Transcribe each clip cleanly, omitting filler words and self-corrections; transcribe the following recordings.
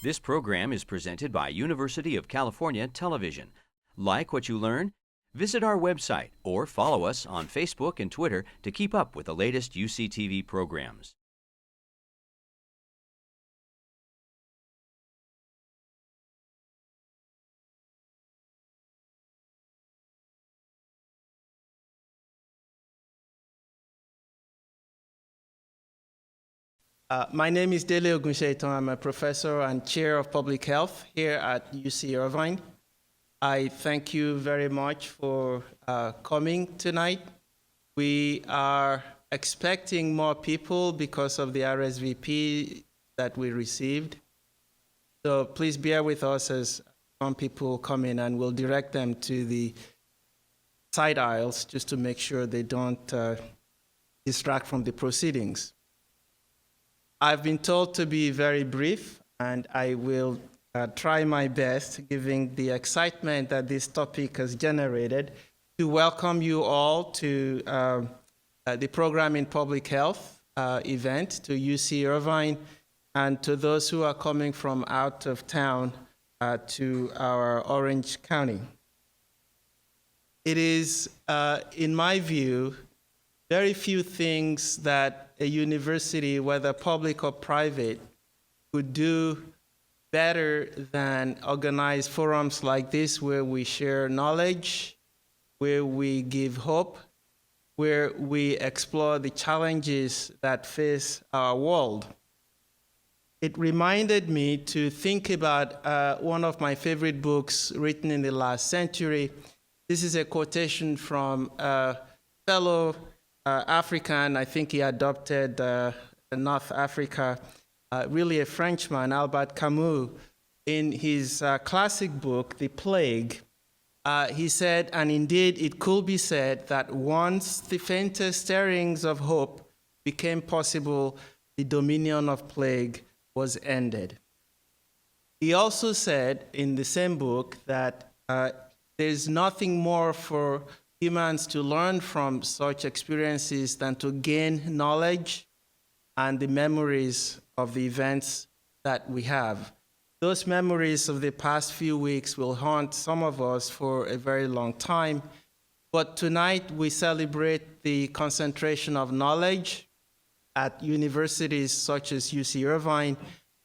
This program is presented by University of California Television. Like what you learn? Visit our website or follow us on Facebook and Twitter to keep up with the latest UCTV programs. My name is Dele Ogunseyitan. I'm a professor and chair of public health here at UC Irvine. I thank you very much for coming tonight. We are expecting more people because of the RSVP that we received. So please bear with us as some people come in, and we'll direct them to the side aisles just to make sure they don't distract from the proceedings. I've been told to be very brief, and I will try my best, given the excitement that this topic has generated, to welcome you all to the Program in Public Health event, to UC Irvine, and to those who are coming from out of town to our Orange County. It is, in my view, very few things that a university, whether public or private, could do better than organize forums like this, where we share knowledge, where we give hope, where we explore the challenges that face our world. It reminded me to think about one of my favorite books written in the last century. This is a quotation from a fellow African. I think he adopted North Africa, really a Frenchman, Albert Camus. In his classic book, The Plague, he said, and indeed it could be said, that once the faintest stirrings of hope became possible, the dominion of plague was ended. He also said in the same book that there's nothing more for humans to learn from such experiences than to gain knowledge and the memories of the events that we have. Those memories of the past few weeks will haunt some of us for a very long time, but tonight we celebrate the concentration of knowledge at universities such as UC Irvine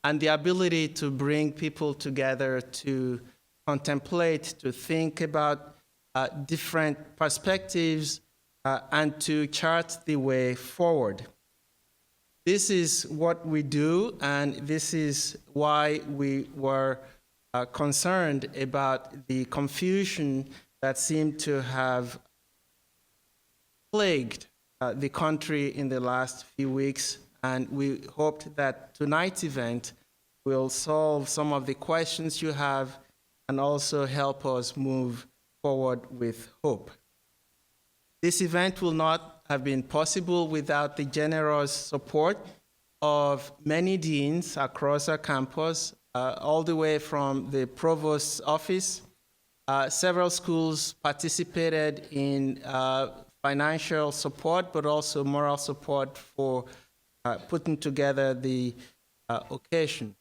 and the ability to bring people together to contemplate, to think about different perspectives, and to chart the way forward. This is what we do, and this is why we were concerned about the confusion that seemed to have plagued the country in the last few weeks, and we hoped that tonight's event will solve some of the questions you have and also help us move forward with hope. This event will not have been possible without the generous support of many deans across our campus, all the way from the provost's office. Several schools participated in financial support, but also moral support for putting together the occasion.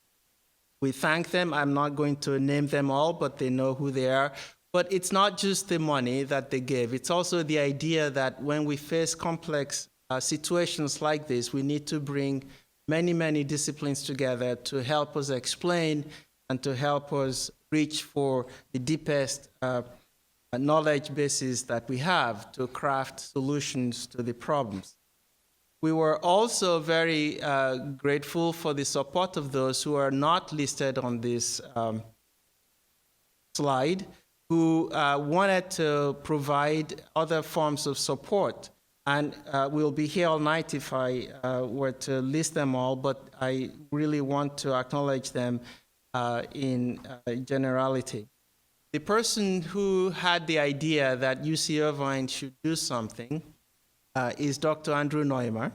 We thank them. I'm not going to name them all, but they know who they are. But it's not just the money that they give. It's also the idea that when we face complex situations like this, we need to bring many, many disciplines together to help us explain and to help us reach for the deepest knowledge bases that we have to craft solutions to the problems. We were also very grateful for the support of those who are not listed on this slide, who wanted to provide other forms of support. And we'll be here all night if I were to list them all, but I really want to acknowledge them in generality. The person who had the idea that UC Irvine should do something is Dr. Andrew Neumer.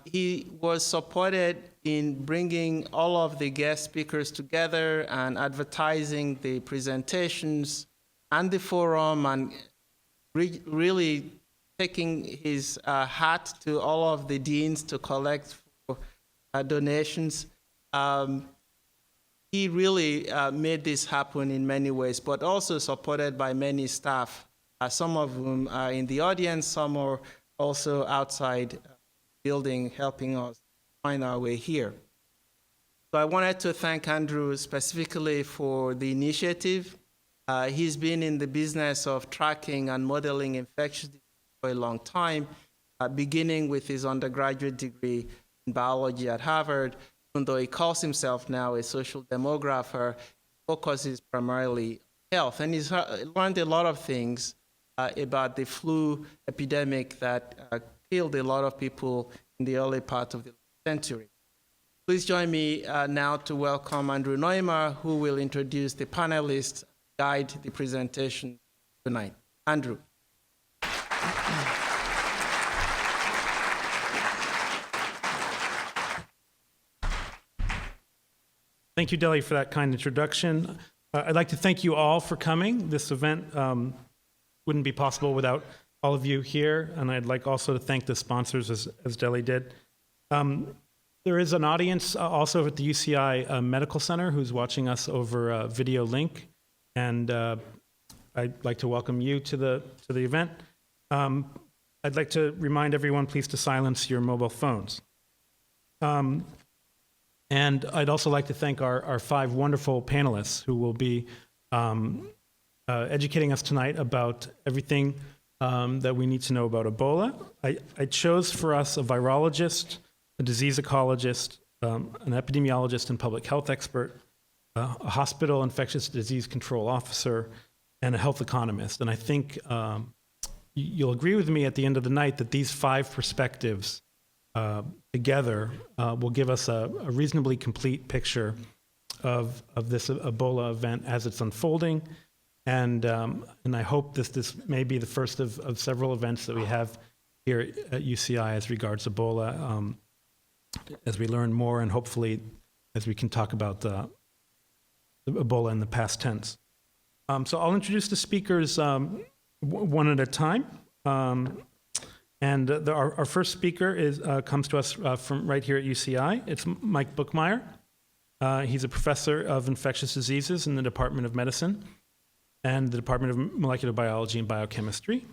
He was supported in bringing all of the guest speakers together and advertising the presentations and the forum, and really taking his hat to all of the deans to collect for donations. he really made this happen in many ways, but also supported by many staff, some of whom are in the audience, some are also outside the building helping us find our way here. So I wanted to thank Andrew specifically for the initiative. He's been in the business of tracking and modeling infectious disease for a long time, beginning with his undergraduate degree in biology at Harvard. Even though he calls himself now a social demographer, he focuses primarily on health. And he's learned a lot of things about the flu epidemic that killed a lot of people in the early part of the century. Please join me now to welcome Andrew Neumer, who will introduce the panelists, guide the presentation tonight. Andrew. Thank you, Deli, for that kind introduction. I'd like to thank you all for coming. This event wouldn't be possible without all of you here, and I'd like also to thank the sponsors, as Deli did. There is an audience also at the UCI Medical Center who's watching us over a video link, and I'd like to welcome you to the event. I'd like to remind everyone, please, to silence your mobile phones. And I'd also like to thank our 5 wonderful panelists who will be educating us tonight about everything that we need to know about Ebola. I chose for us a virologist, a disease ecologist, an epidemiologist and public health expert, a hospital infectious disease control officer, and a health economist. And I think you'll agree with me at the end of the night that these 5 perspectives together will give us a reasonably complete picture of this Ebola event as it's unfolding. And I hope this may be the first of several events that we have here at UCI as regards Ebola, as we learn more and hopefully as we can talk about the Ebola in the past tense. So I'll introduce the speakers one at a time. And our first speaker comes to us from right here at UCI. It's Mike Bookmeyer. He's a professor of infectious diseases in the Department of Medicine and the Department of Molecular Biology and Biochemistry.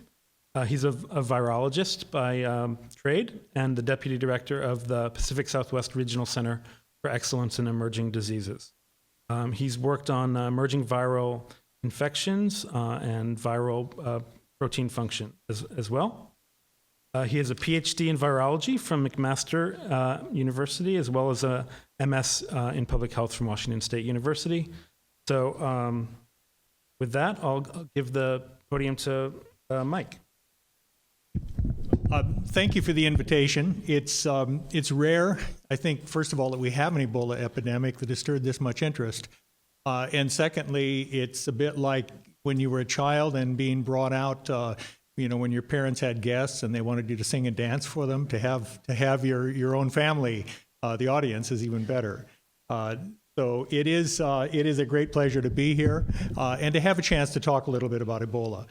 He's a virologist by trade and the deputy director of the Pacific Southwest Regional Center for Excellence in Emerging Diseases. He's worked on emerging viral infections and viral protein function as well. He has a PhD in virology from McMaster University, as well as a MS in public health from Washington State University. So with that, I'll give the podium to Mike. Thank you for the invitation. It's rare, I think, first of all, that we have an Ebola epidemic that has stirred this much interest. And secondly, it's a bit like when you were a child and being brought out, when your parents had guests and they wanted you to sing and dance for them, to have your own family, the audience is even better. So it is a great pleasure to be here and to have a chance to talk a little bit about Ebola.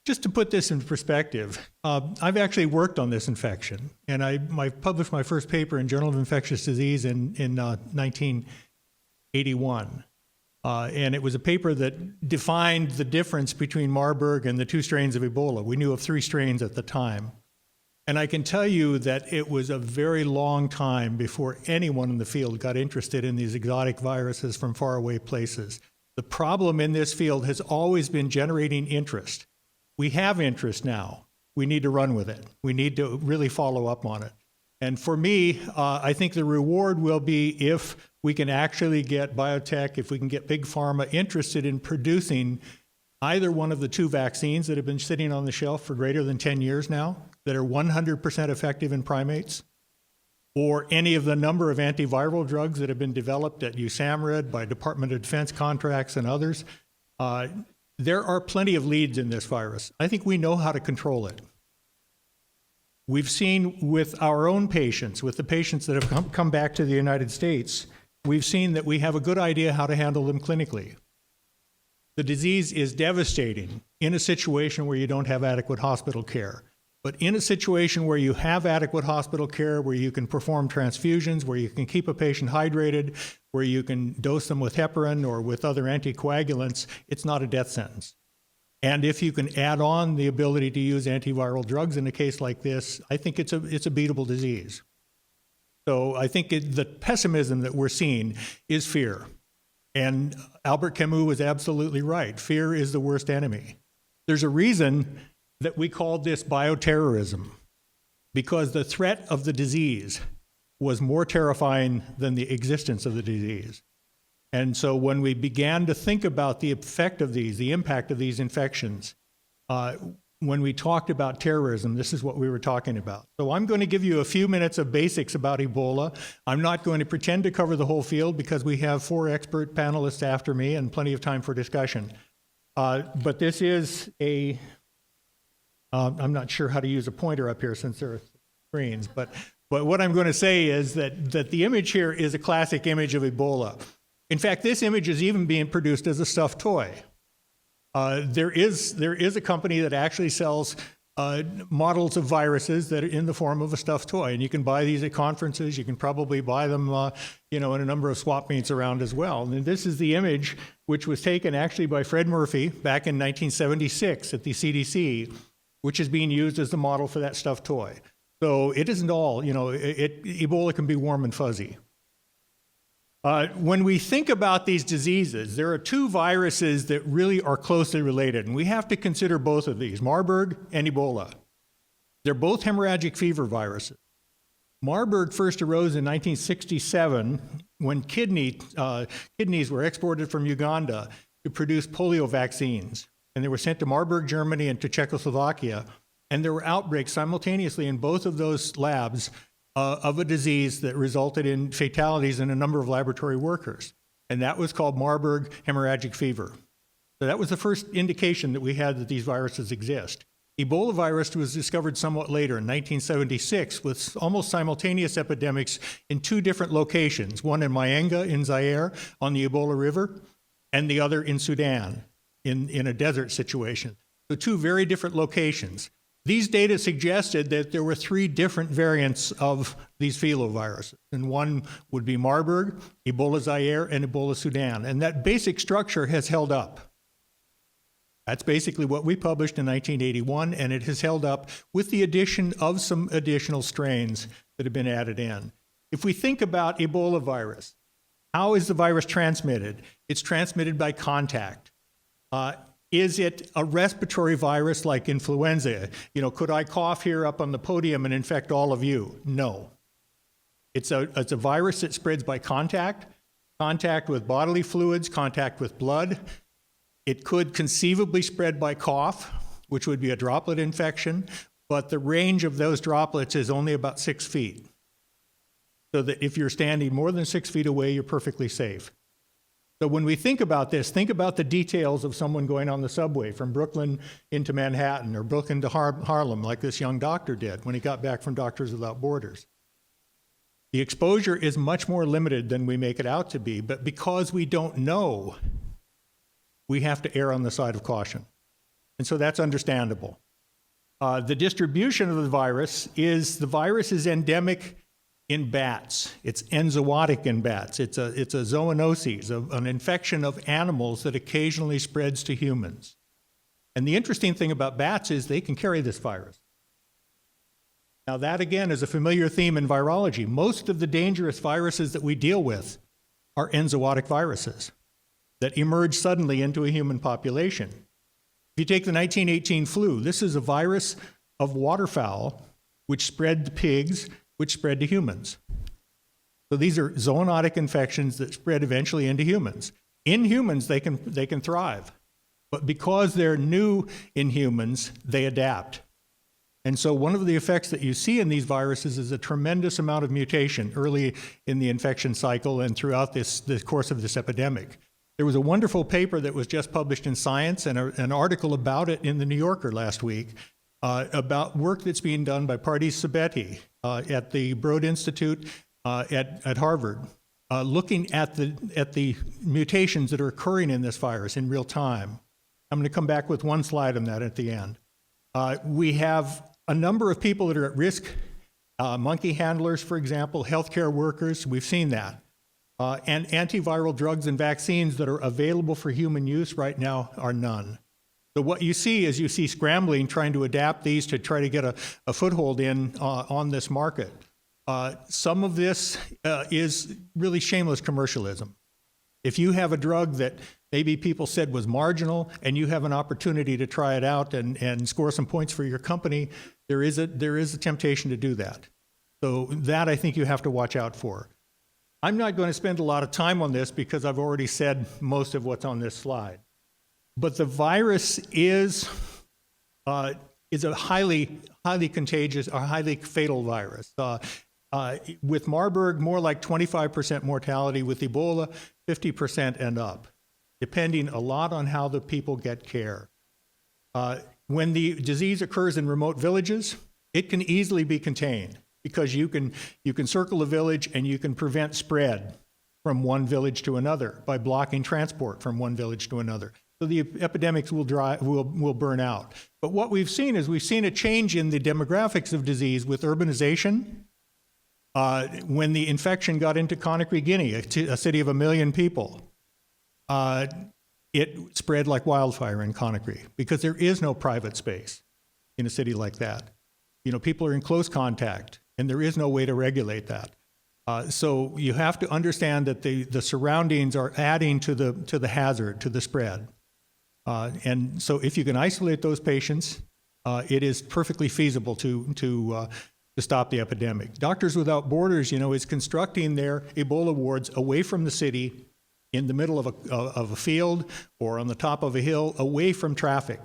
Just to put this in perspective, I've actually worked on this infection, and I published my first paper in Journal of Infectious Disease in 1981. And it was a paper that defined the difference between Marburg and the 2 strains of Ebola. We knew of 3 strains at the time. And I can tell you that it was a very long time before anyone in the field got interested in these exotic viruses from faraway places. The problem in this field has always been generating interest. We have interest now. We need to run with it. We need to really follow up on it. And for me, I think the reward will be if we can actually get biotech, if we can get big pharma interested in producing either one of the 2 vaccines that have been sitting on the shelf for greater than 10 years now, that are 100% effective in primates, or any of the number of antiviral drugs that have been developed at USAMRIID by Department of Defense contracts and others. There are plenty of leads in this virus. I think we know how to control it. We've seen with our own patients, with the patients that have come back to the United States, we've seen that we have a good idea how to handle them clinically. The disease is devastating in a situation where you don't have adequate hospital care. But in a situation where you have adequate hospital care, where you can perform transfusions, where you can keep a patient hydrated, where you can dose them with heparin or with other anticoagulants, it's not a death sentence. And if you can add on the ability to use antiviral drugs in a case like this, I think it's a beatable disease. So I think the pessimism that we're seeing is fear. And Albert Camus was absolutely right. Fear is the worst enemy. There's a reason that we called this bioterrorism, because the threat of the disease was more terrifying than the existence of the disease. And so when we began to think about the effect of these, the impact of these infections, when we talked about terrorism, this is what we were talking about. So I'm going to give you a few minutes of basics about Ebola. I'm not going to pretend to cover the whole field because we have 4 expert panelists after me and plenty of time for discussion. But this is I'm not sure how to use a pointer up here since there are screens, but what I'm going to say is that the image here is a classic image of Ebola. In fact, this image is even being produced as a stuffed toy. There is a company that actually sells models of viruses that are in the form of a stuffed toy, and you can buy these at conferences. You can probably buy them, in a number of swap meets around as well. And this is the image which was taken actually by Fred Murphy back in 1976 at the CDC, which is being used as the model for that stuffed toy. So it isn't all, Ebola can be warm and fuzzy. When we think about these diseases, there are 2 viruses that really are closely related, and we have to consider both of these, Marburg and Ebola. They're both hemorrhagic fever viruses. Marburg first arose in 1967 when kidneys were exported from Uganda to produce polio vaccines, and they were sent to Marburg, Germany, and to Czechoslovakia, and there were outbreaks simultaneously in both of those labs of a disease that resulted in fatalities in a number of laboratory workers. And that was called Marburg hemorrhagic fever. So that was the first indication that we had that these viruses exist. Ebola virus was discovered somewhat later in 1976 with almost simultaneous epidemics in 2 different locations, one in Mayenga in Zaire on the Ebola River, and the other in Sudan in a desert situation. So 2 very different locations. These data suggested that there were 3 different variants of these filoviruses, and one would be Marburg, Ebola Zaire, and Ebola Sudan. And that basic structure has held up. That's basically what we published in 1981, and it has held up with the addition of some additional strains that have been added in. If we think about Ebola virus, how is the virus transmitted? It's transmitted by contact. Is it a respiratory virus like influenza? Could I cough here up on the podium and infect all of you? No. It's a virus that spreads by contact with bodily fluids, contact with blood. It could conceivably spread by cough, which would be a droplet infection, but the range of those droplets is only about 6 feet. So that if you're standing more than 6 feet away, you're perfectly safe. So when we think about this, think about the details of someone going on the subway from Brooklyn into Manhattan or Brooklyn to Harlem, like this young doctor did when he got back from Doctors Without Borders. The exposure is much more limited than we make it out to be, but because we don't know, we have to err on the side of caution. And so that's understandable. The distribution of the virus is endemic in bats. It's enzootic in bats. It's a zoonosis, an infection of animals that occasionally spreads to humans. And the interesting thing about bats is they can carry this virus. Now that again is a familiar theme in virology. Most of the dangerous viruses that we deal with are enzootic viruses that emerge suddenly into a human population. If you take the 1918 flu, this is a virus of waterfowl which spread to pigs, which spread to humans. So these are zoonotic infections that spread eventually into humans. In humans, they can thrive. But because they're new in humans, they adapt. And so one of the effects that you see in these viruses is a tremendous amount of mutation early in the infection cycle and throughout the course of this epidemic. There was a wonderful paper that was just published in Science and an article about it in the New Yorker last week about work that's being done by Pardis Sabeti at the Broad Institute at Harvard, looking at the mutations that are occurring in this virus in real time. I'm going to come back with one slide on that at the end. We have A number of people that are at risk, monkey handlers, for example, healthcare workers, we've seen that. And antiviral drugs and vaccines that are available for human use right now are none. So what you see is you see scrambling, trying to adapt these to try to get a foothold in on this market. Some of this is really shameless commercialism. If you have a drug that maybe people said was marginal and you have an opportunity to try it out and score some points for your company, there is a temptation to do that. So that I think you have to watch out for. I'm not going to spend a lot of time on this because I've already said most of what's on this slide. But the virus is a highly contagious or highly fatal virus. With Marburg, more like 25% mortality. With Ebola, 50% and up, depending a lot on how the people get care. When the disease occurs in remote villages, it can easily be contained because you can circle a village and you can prevent spread from one village to another by blocking transport from one village to another. So the epidemics will burn out. But what we've seen is we've seen a change in the demographics of disease with urbanization. When the infection got into Conakry, Guinea, a city of 1 million people, it spread like wildfire in Conakry because there is no private space in a city like that. You know, people are in close contact, and there is no way to regulate that. So you have to understand that the surroundings are adding to the hazard, to the spread. And so if you can isolate those patients, it is perfectly feasible to stop the epidemic. Doctors Without Borders, is constructing their Ebola wards away from the city, in the middle of a field or on the top of a hill, away from traffic.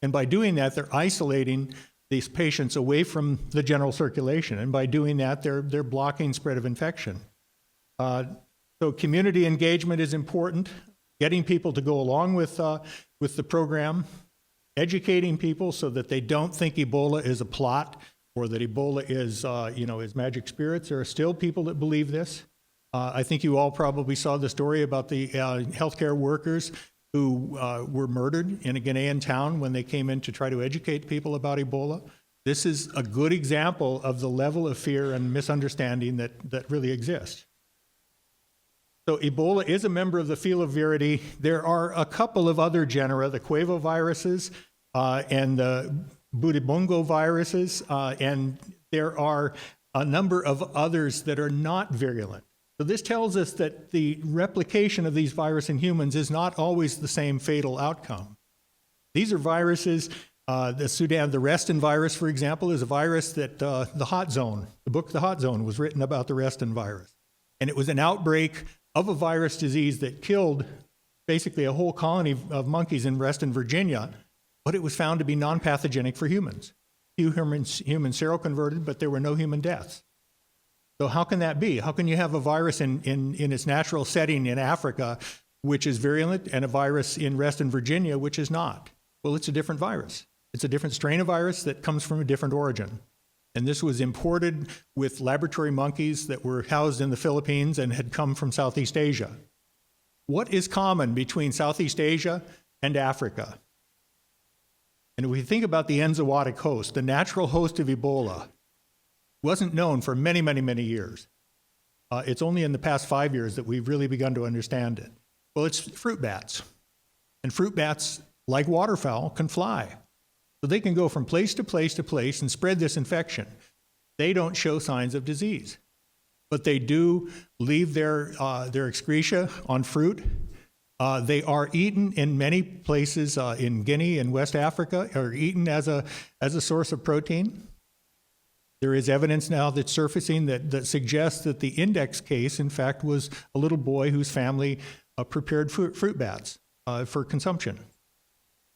And by doing that, they're isolating these patients away from the general circulation. And by doing that, they're blocking spread of infection. So community engagement is important. Getting people to go along with the program, educating people so that they don't think Ebola is a plot or that Ebola is magic spirits. There are still people that believe this. I think you all probably saw the story about the healthcare workers who were murdered in a Ghanaian town when they came in to try to educate people about Ebola. This is a good example of the level of fear and misunderstanding that really exists. So Ebola is a member of the Filoviridi. There are a couple of other genera, the Quavo viruses and the Budibongo viruses, and there are a number of others that are not virulent. So this tells us that the replication of these viruses in humans is not always the same fatal outcome. These are viruses, the Reston virus, for example, is a virus that the book The Hot Zone was written about the Reston virus. And it was an outbreak of a virus disease that killed basically a whole colony of monkeys in Reston, Virginia, but it was found to be non-pathogenic for humans. Few humans seroconverted, but there were no human deaths. So how can that be? How can you have a virus in its natural setting in Africa, which is virulent, and a virus in Reston, Virginia, which is not? Well, it's a different virus. It's a different strain of virus that comes from a different origin. And this was imported with laboratory monkeys that were housed in the Philippines and had come from Southeast Asia. What is common between Southeast Asia and Africa? And if we think about the enzootic host, the natural host of Ebola, wasn't known for many, many, many years. It's only in the past 5 years that we've really begun to understand it. Well, it's fruit bats. And fruit bats, like waterfowl, can fly. So they can go from place to place to place and spread this infection. They don't show signs of disease, but they do leave their excreta on fruit. They are eaten in many places in Guinea and West Africa, are eaten as a source of protein. There is evidence now that's surfacing that suggests that the index case, in fact, was a little boy whose family prepared fruit bats for consumption,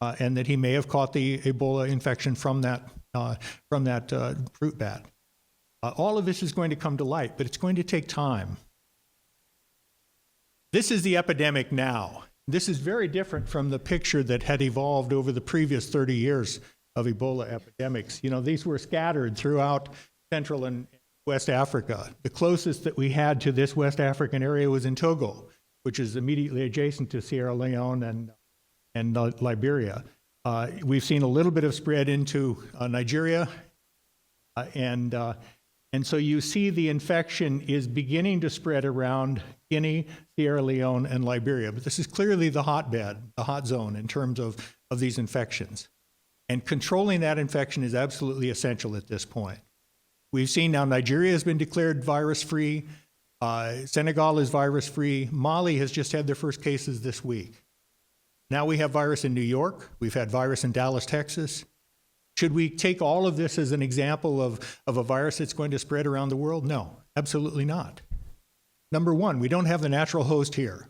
and that he may have caught the Ebola infection from that fruit bat. All of this is going to come to light, but it's going to take time. This is the epidemic now. This is very different from the picture that had evolved over the previous 30 years of Ebola epidemics. These were scattered throughout Central and West Africa. The closest that we had to this West African area was in Togo, which is immediately adjacent to Sierra Leone and Liberia. We've seen a little bit of spread into Nigeria And so you see the infection is beginning to spread around Guinea, Sierra Leone, and Liberia. But this is clearly the hotbed, the hot zone in terms of these infections. And controlling that infection is absolutely essential at this point. We've seen now Nigeria has been declared virus-free. Senegal is virus-free. Mali has just had their first cases this week. Now we have virus in New York. We've had virus in Dallas, Texas. Should we take all of this as an example of a virus that's going to spread around the world? No, absolutely not. Number one, we don't have the natural host here.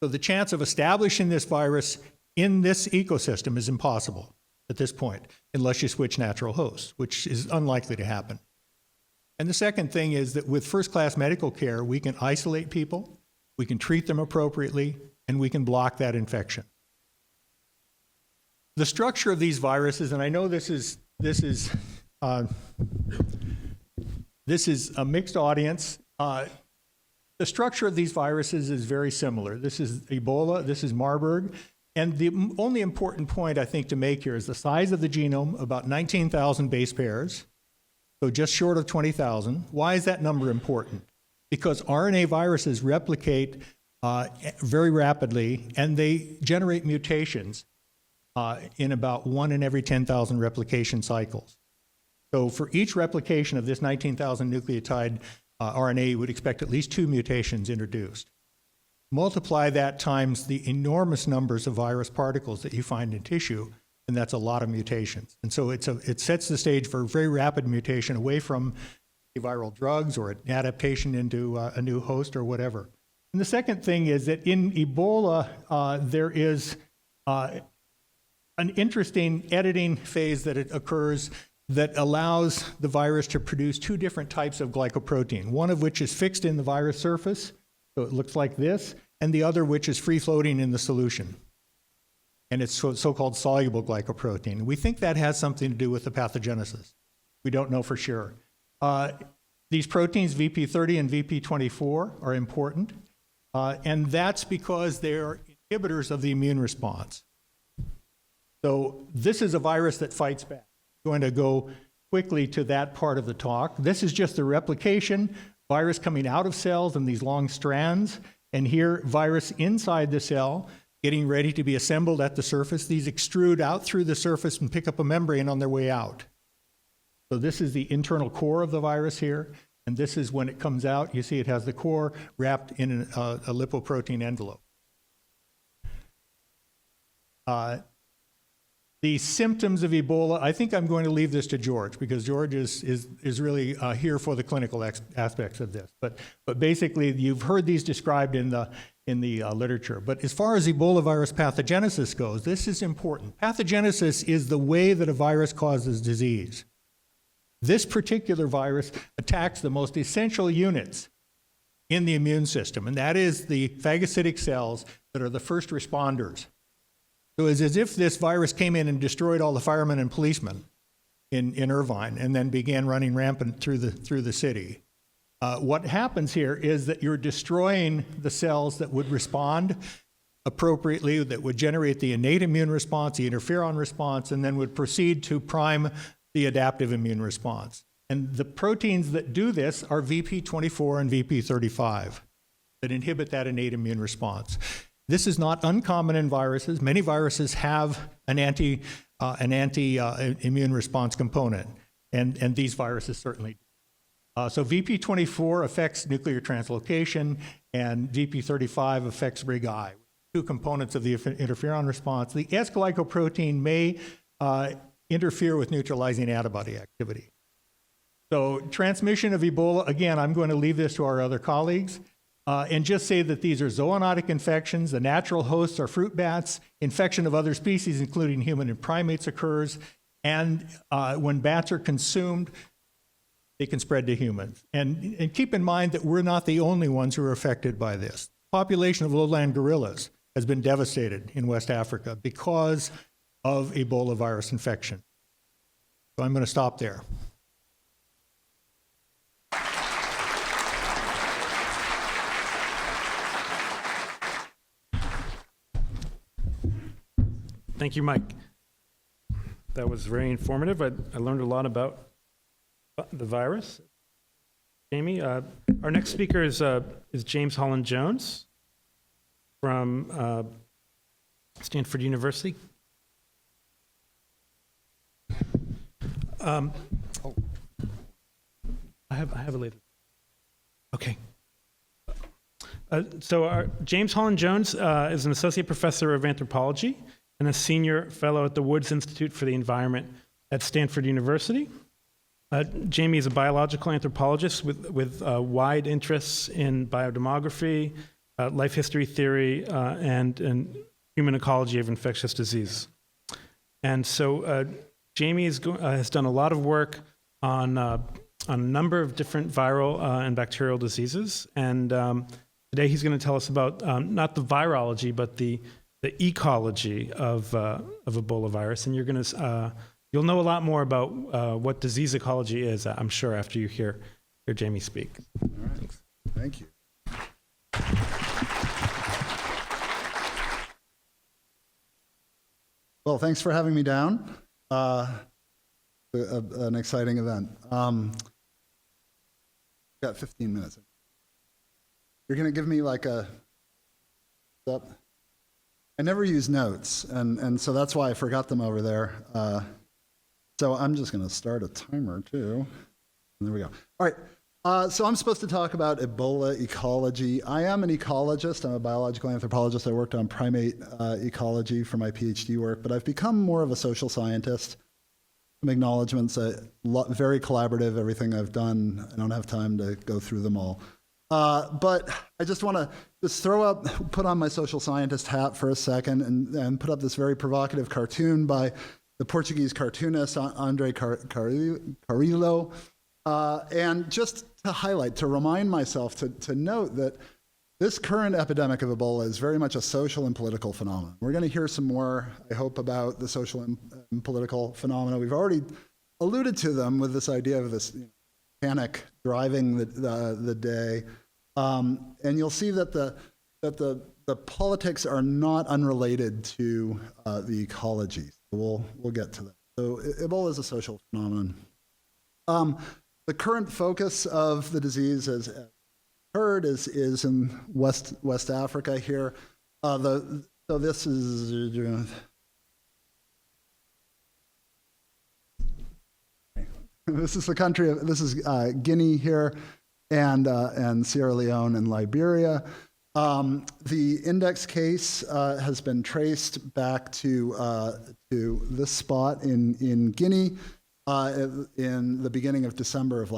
So the chance of establishing this virus in this ecosystem is impossible at this point, unless you switch natural hosts, which is unlikely to happen. And the second thing is that with first-class medical care, we can isolate people, we can treat them appropriately, and we can block that infection. The structure of these viruses, and I know this is a mixed audience. The structure of these viruses is very similar. This is Ebola, this is Marburg, and the only important point I think to make here is the size of the genome, about 19,000 base pairs, so just short of 20,000. Why is that number important? Because RNA viruses replicate very rapidly, and they generate mutations in about 1 in every 10,000 replication cycles. So for each replication of this 19,000 nucleotide RNA, you would expect at least 2 mutations introduced. Multiply that times the enormous numbers of virus particles that you find in tissue, and that's a lot of mutations. And so it sets the stage for very rapid mutation away from viral drugs or an adaptation into a new host or whatever. And the second thing is that in Ebola, there is an interesting editing phase that occurs that allows the virus to produce 2 different types of glycoprotein, one of which is fixed in the virus surface, so it looks like this, and the other which is free-floating in the solution. And it's so-called soluble glycoprotein. We think that has something to do with the pathogenesis. We don't know for sure. These proteins, VP30 and VP24, are important, and that's because they're inhibitors of the immune response. So this is a virus that fights back. I'm going to go quickly to that part of the talk. This is just the replication, virus coming out of cells in these long strands, and here virus inside the cell getting ready to be assembled at the surface. These extrude out through the surface and pick up a membrane on their way out. So this is the internal core of the virus here, and this is when it comes out. You see it has the core wrapped in a lipoprotein envelope. The symptoms of Ebola, I think I'm going to leave this to George because George is really here for the clinical aspects of this. But basically, you've heard these described in the literature. But as far as Ebola virus pathogenesis goes, this is important. Pathogenesis is the way that a virus causes disease. This particular virus attacks the most essential units in the immune system, and that is the phagocytic cells that are the first responders. So it's as if this virus came in and destroyed all the firemen and policemen in Irvine and then began running rampant through the city. What happens here is that you're destroying the cells that would respond appropriately, that would generate the innate immune response, the interferon response, and then would proceed to prime the adaptive immune response. And the proteins that do this are VP24 and VP35 that inhibit that innate immune response. This is not uncommon in viruses. Many viruses have an anti-immune response component, and these viruses certainly do. So VP24 affects nuclear translocation, and VP35 affects RIG-I, 2 components of the interferon response. The S-glycoprotein may interfere with neutralizing antibody activity. So transmission of Ebola, again, I'm going to leave this to our other colleagues. And just say that these are zoonotic infections. The natural hosts are fruit bats. Infection of other species, including human and primates, occurs. And when bats are consumed, they can spread to humans. And keep in mind that we're not the only ones who are affected by this. The population of lowland gorillas has been devastated in West Africa because of Ebola virus infection. So I'm going to stop there. Thank you, Mike. That was very informative. I learned a lot about the virus. Jamie, our next speaker is James Holland Jones from Stanford University. I have a later. Okay. James Holland Jones is an associate professor of anthropology and a senior fellow at the Woods Institute for the Environment at Stanford University. Jamie is a biological anthropologist with wide interests in biodemography, life history theory, and human ecology of infectious disease. And so Jamie has done a lot of work on a number of different viral and bacterial diseases. And today he's going to tell us about not the virology, but the ecology of Ebola virus. And you'll know a lot more about what disease ecology is, I'm sure, after you hear Jamie speak. All right. Thanks. Thank you. Well, thanks for having me down. An exciting event. Got 15 minutes. You're going to give me like a... I never use notes, and so that's why I forgot them over there. So I'm just going to start a timer, too. And there we go. All right. So I'm supposed to talk about Ebola ecology. I am an ecologist. I'm a biological anthropologist. I worked on primate ecology for my PhD work, but I've become more of a social scientist. Some acknowledgements, very collaborative, everything I've done. I don't have time to go through them all. But I just want to put on my social scientist hat for a second and put up this very provocative cartoon by the Portuguese cartoonist André Carrillo. And just to highlight, to remind myself to note that this current epidemic of Ebola is very much a social and political phenomenon. We're going to hear some more, I hope, about the social and political phenomena. We've already alluded to them with this idea of this panic driving the day. And you'll see that the politics are not unrelated to the ecology. So we'll get to that. So Ebola is a social phenomenon. The current focus of the disease, as heard, is in West Africa here. So this is this is the country of Guinea here, and Sierra Leone and Liberia. The index case has been traced back to this spot in Guinea. In the beginning of December of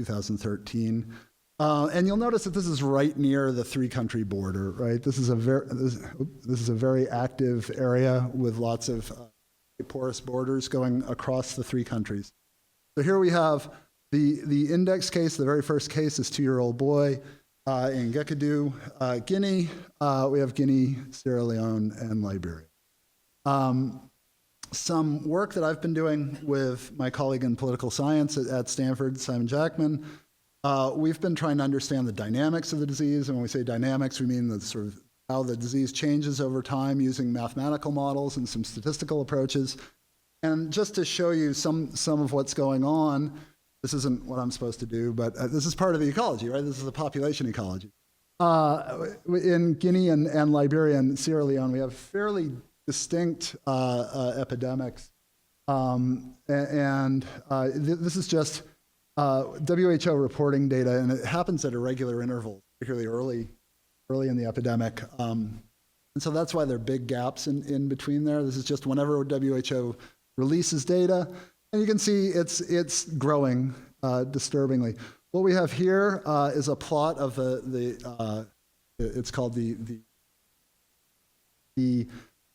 2013. And you'll notice that this is right near the three-country border, right? This is a very active area with lots of porous borders going across the three countries. So here we have the index case. The very first case is 2-year-old boy in Gekadu, Guinea. We have Guinea, Sierra Leone, and Liberia. Some work that I've been doing with my colleague in political science at Stanford, Simon Jackman, we've been trying to understand the dynamics of the disease. And when we say dynamics, we mean the sort of how the disease changes over time using mathematical models and some statistical approaches. And just to show you some of what's going on, this isn't what I'm supposed to do, but this is part of the ecology, right? This is the population ecology. In Guinea and Liberia and Sierra Leone, we have fairly distinct epidemics. This is just WHO reporting data, and it happens at irregular intervals, particularly early in the epidemic. And so that's why there are big gaps in between there. This is just whenever WHO releases data, and you can see it's growing disturbingly. What we have here is a plot of it's called the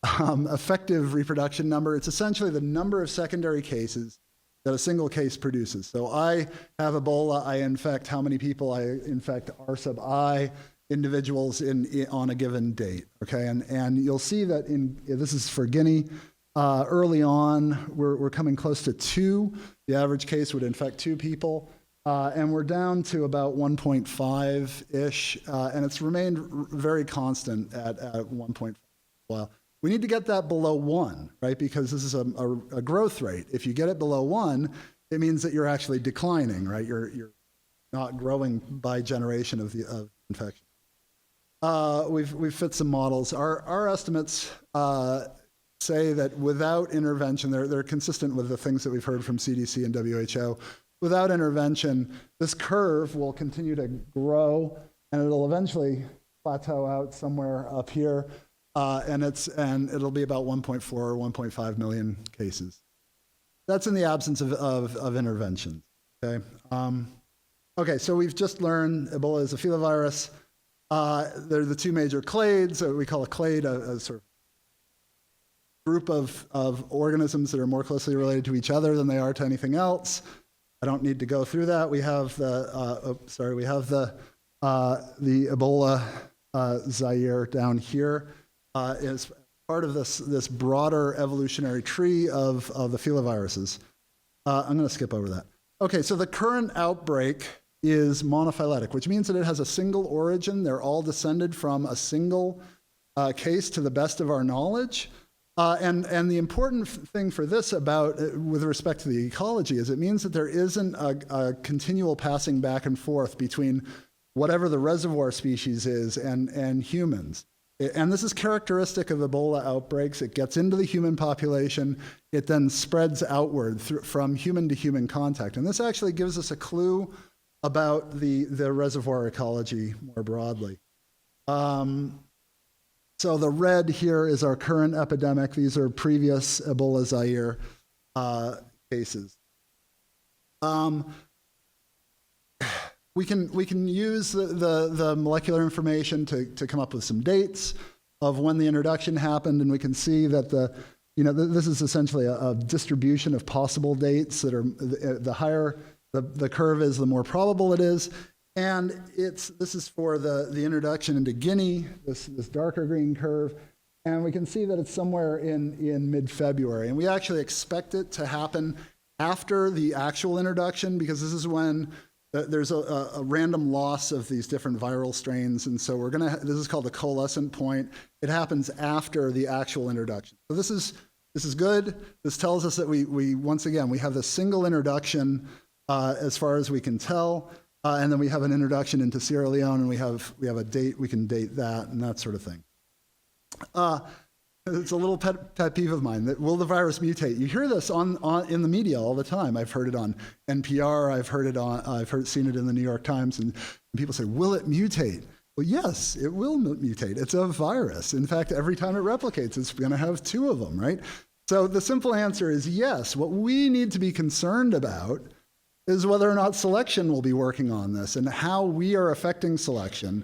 effective reproduction number. It's essentially the number of secondary cases that a single case produces. So I have Ebola, I infect how many people? I infect R sub I individuals on a given date, okay? And you'll see that this is for Guinea. Early on, we're coming close to 2. The average case would infect 2 people. And we're down to about 1.5-ish, and it's remained very constant at 1.5. Well, we need to get that below 1, right? Because this is a growth rate. If you get it below 1, it means that you're actually declining, right? You're not growing by generation of infection. We've fit some models. Our estimates say that without intervention, they're consistent with the things that we've heard from CDC and WHO. Without intervention, this curve will continue to grow, and it'll eventually plateau out somewhere up here, and it'll be about 1.4 or 1.5 million cases. That's in the absence of intervention. Okay. Okay. So we've just learned Ebola is a filovirus. They're the two major clades. We call a clade a sort of group of organisms that are more closely related to each other than they are to anything else. I don't need to go through that. We have the Ebola Zaire down here is part of this broader evolutionary tree of the filoviruses. I'm going to skip over that. Okay, so the current outbreak is monophyletic, which means that it has a single origin. They're all descended from a single case to the best of our knowledge. And the important thing for this with respect to the ecology is it means that there isn't a continual passing back and forth between whatever the reservoir species is and humans. And this is characteristic of Ebola outbreaks. It gets into the human population. It then spreads outward from human to human contact. And this actually gives us a clue about the reservoir ecology more broadly. So the red here is our current epidemic. These are previous Ebola Zaire cases. We can use the molecular information to come up with some dates of when the introduction happened, and we can see that this is essentially a distribution of possible dates that are the higher the curve is, the more probable it is. And this is for the introduction into Guinea, this darker green curve, and we can see that it's somewhere in mid-February. And we actually expect it to happen after the actual introduction, because this is when there's a random loss of these different viral strains, and so this is called the coalescent point. It happens after the actual introduction. So this is good. This tells us that we once again we have this single introduction as far as we can tell. And then we have an introduction into Sierra Leone, and we have a date, we can date that and that sort of thing. It's a little pet peeve of mine, that will the virus mutate? You hear this in the media all the time. I've heard it on NPR, I've seen it in the New York Times, and people say, will it mutate? Well, yes, it will mutate. It's a virus. In fact, every time it replicates, it's going to have two of them, right? So the simple answer is yes. What we need to be concerned about is whether or not selection will be working on this and how we are affecting selection,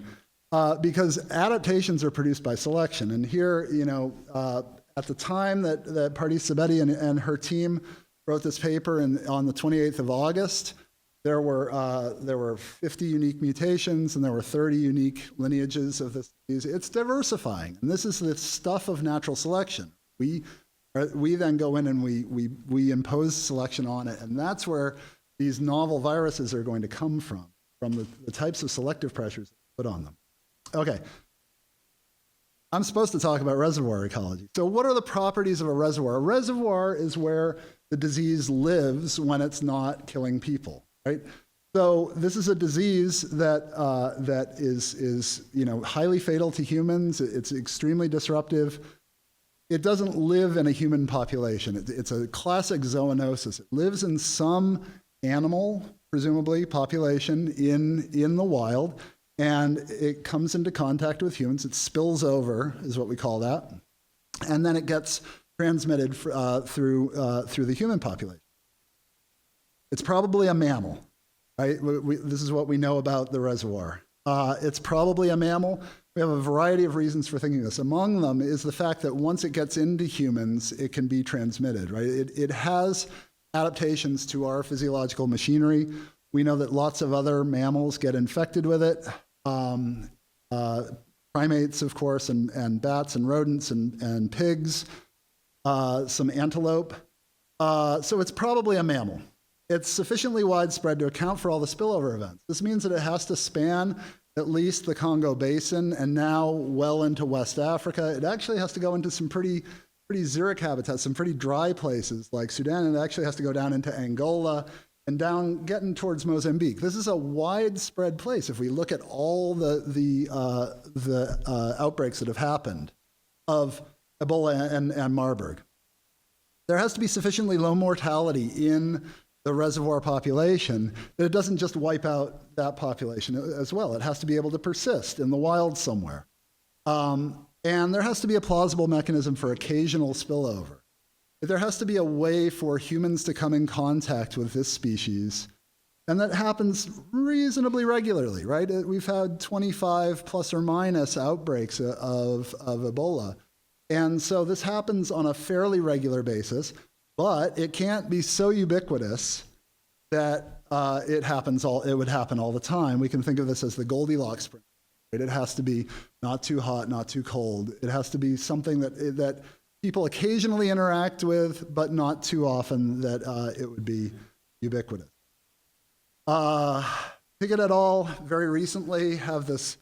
because adaptations are produced by selection. And here, at the time that Pardis Sabeti and her team wrote this paper on the 28th of August, there were 50 unique mutations and there were 30 unique lineages of this disease. It's diversifying, and this is the stuff of natural selection. We then go in and we impose selection on it, and that's where these novel viruses are going to come from the types of selective pressures put on them. Okay. I'm supposed to talk about reservoir ecology. So what are the properties of a reservoir? A reservoir is where the disease lives when it's not killing people, right? So this is a disease that is highly fatal to humans. It's extremely disruptive. It doesn't live in a human population. It's a classic zoonosis. It lives in some animal, presumably, population in the wild, and it comes into contact with humans. It spills over, is what we call that, and then it gets transmitted through the human population. It's probably a mammal, right? This is what we know about the reservoir. It's probably a mammal. We have a variety of reasons for thinking this. Among them is the fact that once it gets into humans, it can be transmitted, right? It has adaptations to our physiological machinery. We know that lots of other mammals get infected with it. Primates, of course, and bats and rodents and pigs, some antelope. So it's probably a mammal. It's sufficiently widespread to account for all the spillover events. This means that it has to span at least the Congo Basin and now well into West Africa. It actually has to go into some pretty pretty xeric habitats, some pretty dry places like Sudan, and it actually has to go down into Angola and down getting towards Mozambique. This is a widespread place. If we look at all the outbreaks that have happened of Ebola and Marburg, there has to be sufficiently low mortality in the reservoir population that it doesn't just wipe out that population as well. It has to be able to persist in the wild somewhere. And there has to be a plausible mechanism for occasional spillover. There has to be a way for humans to come in contact with this species, and that happens reasonably regularly, right? We've had 25 plus or minus outbreaks of Ebola. And so this happens on a fairly regular basis, but it can't be so ubiquitous that it would happen all the time. We can think of this as the Goldilocks principle. It has to be not too hot, not too cold. It has to be something that people occasionally interact with, but not too often that it would be ubiquitous. Piggott et al. Very recently have this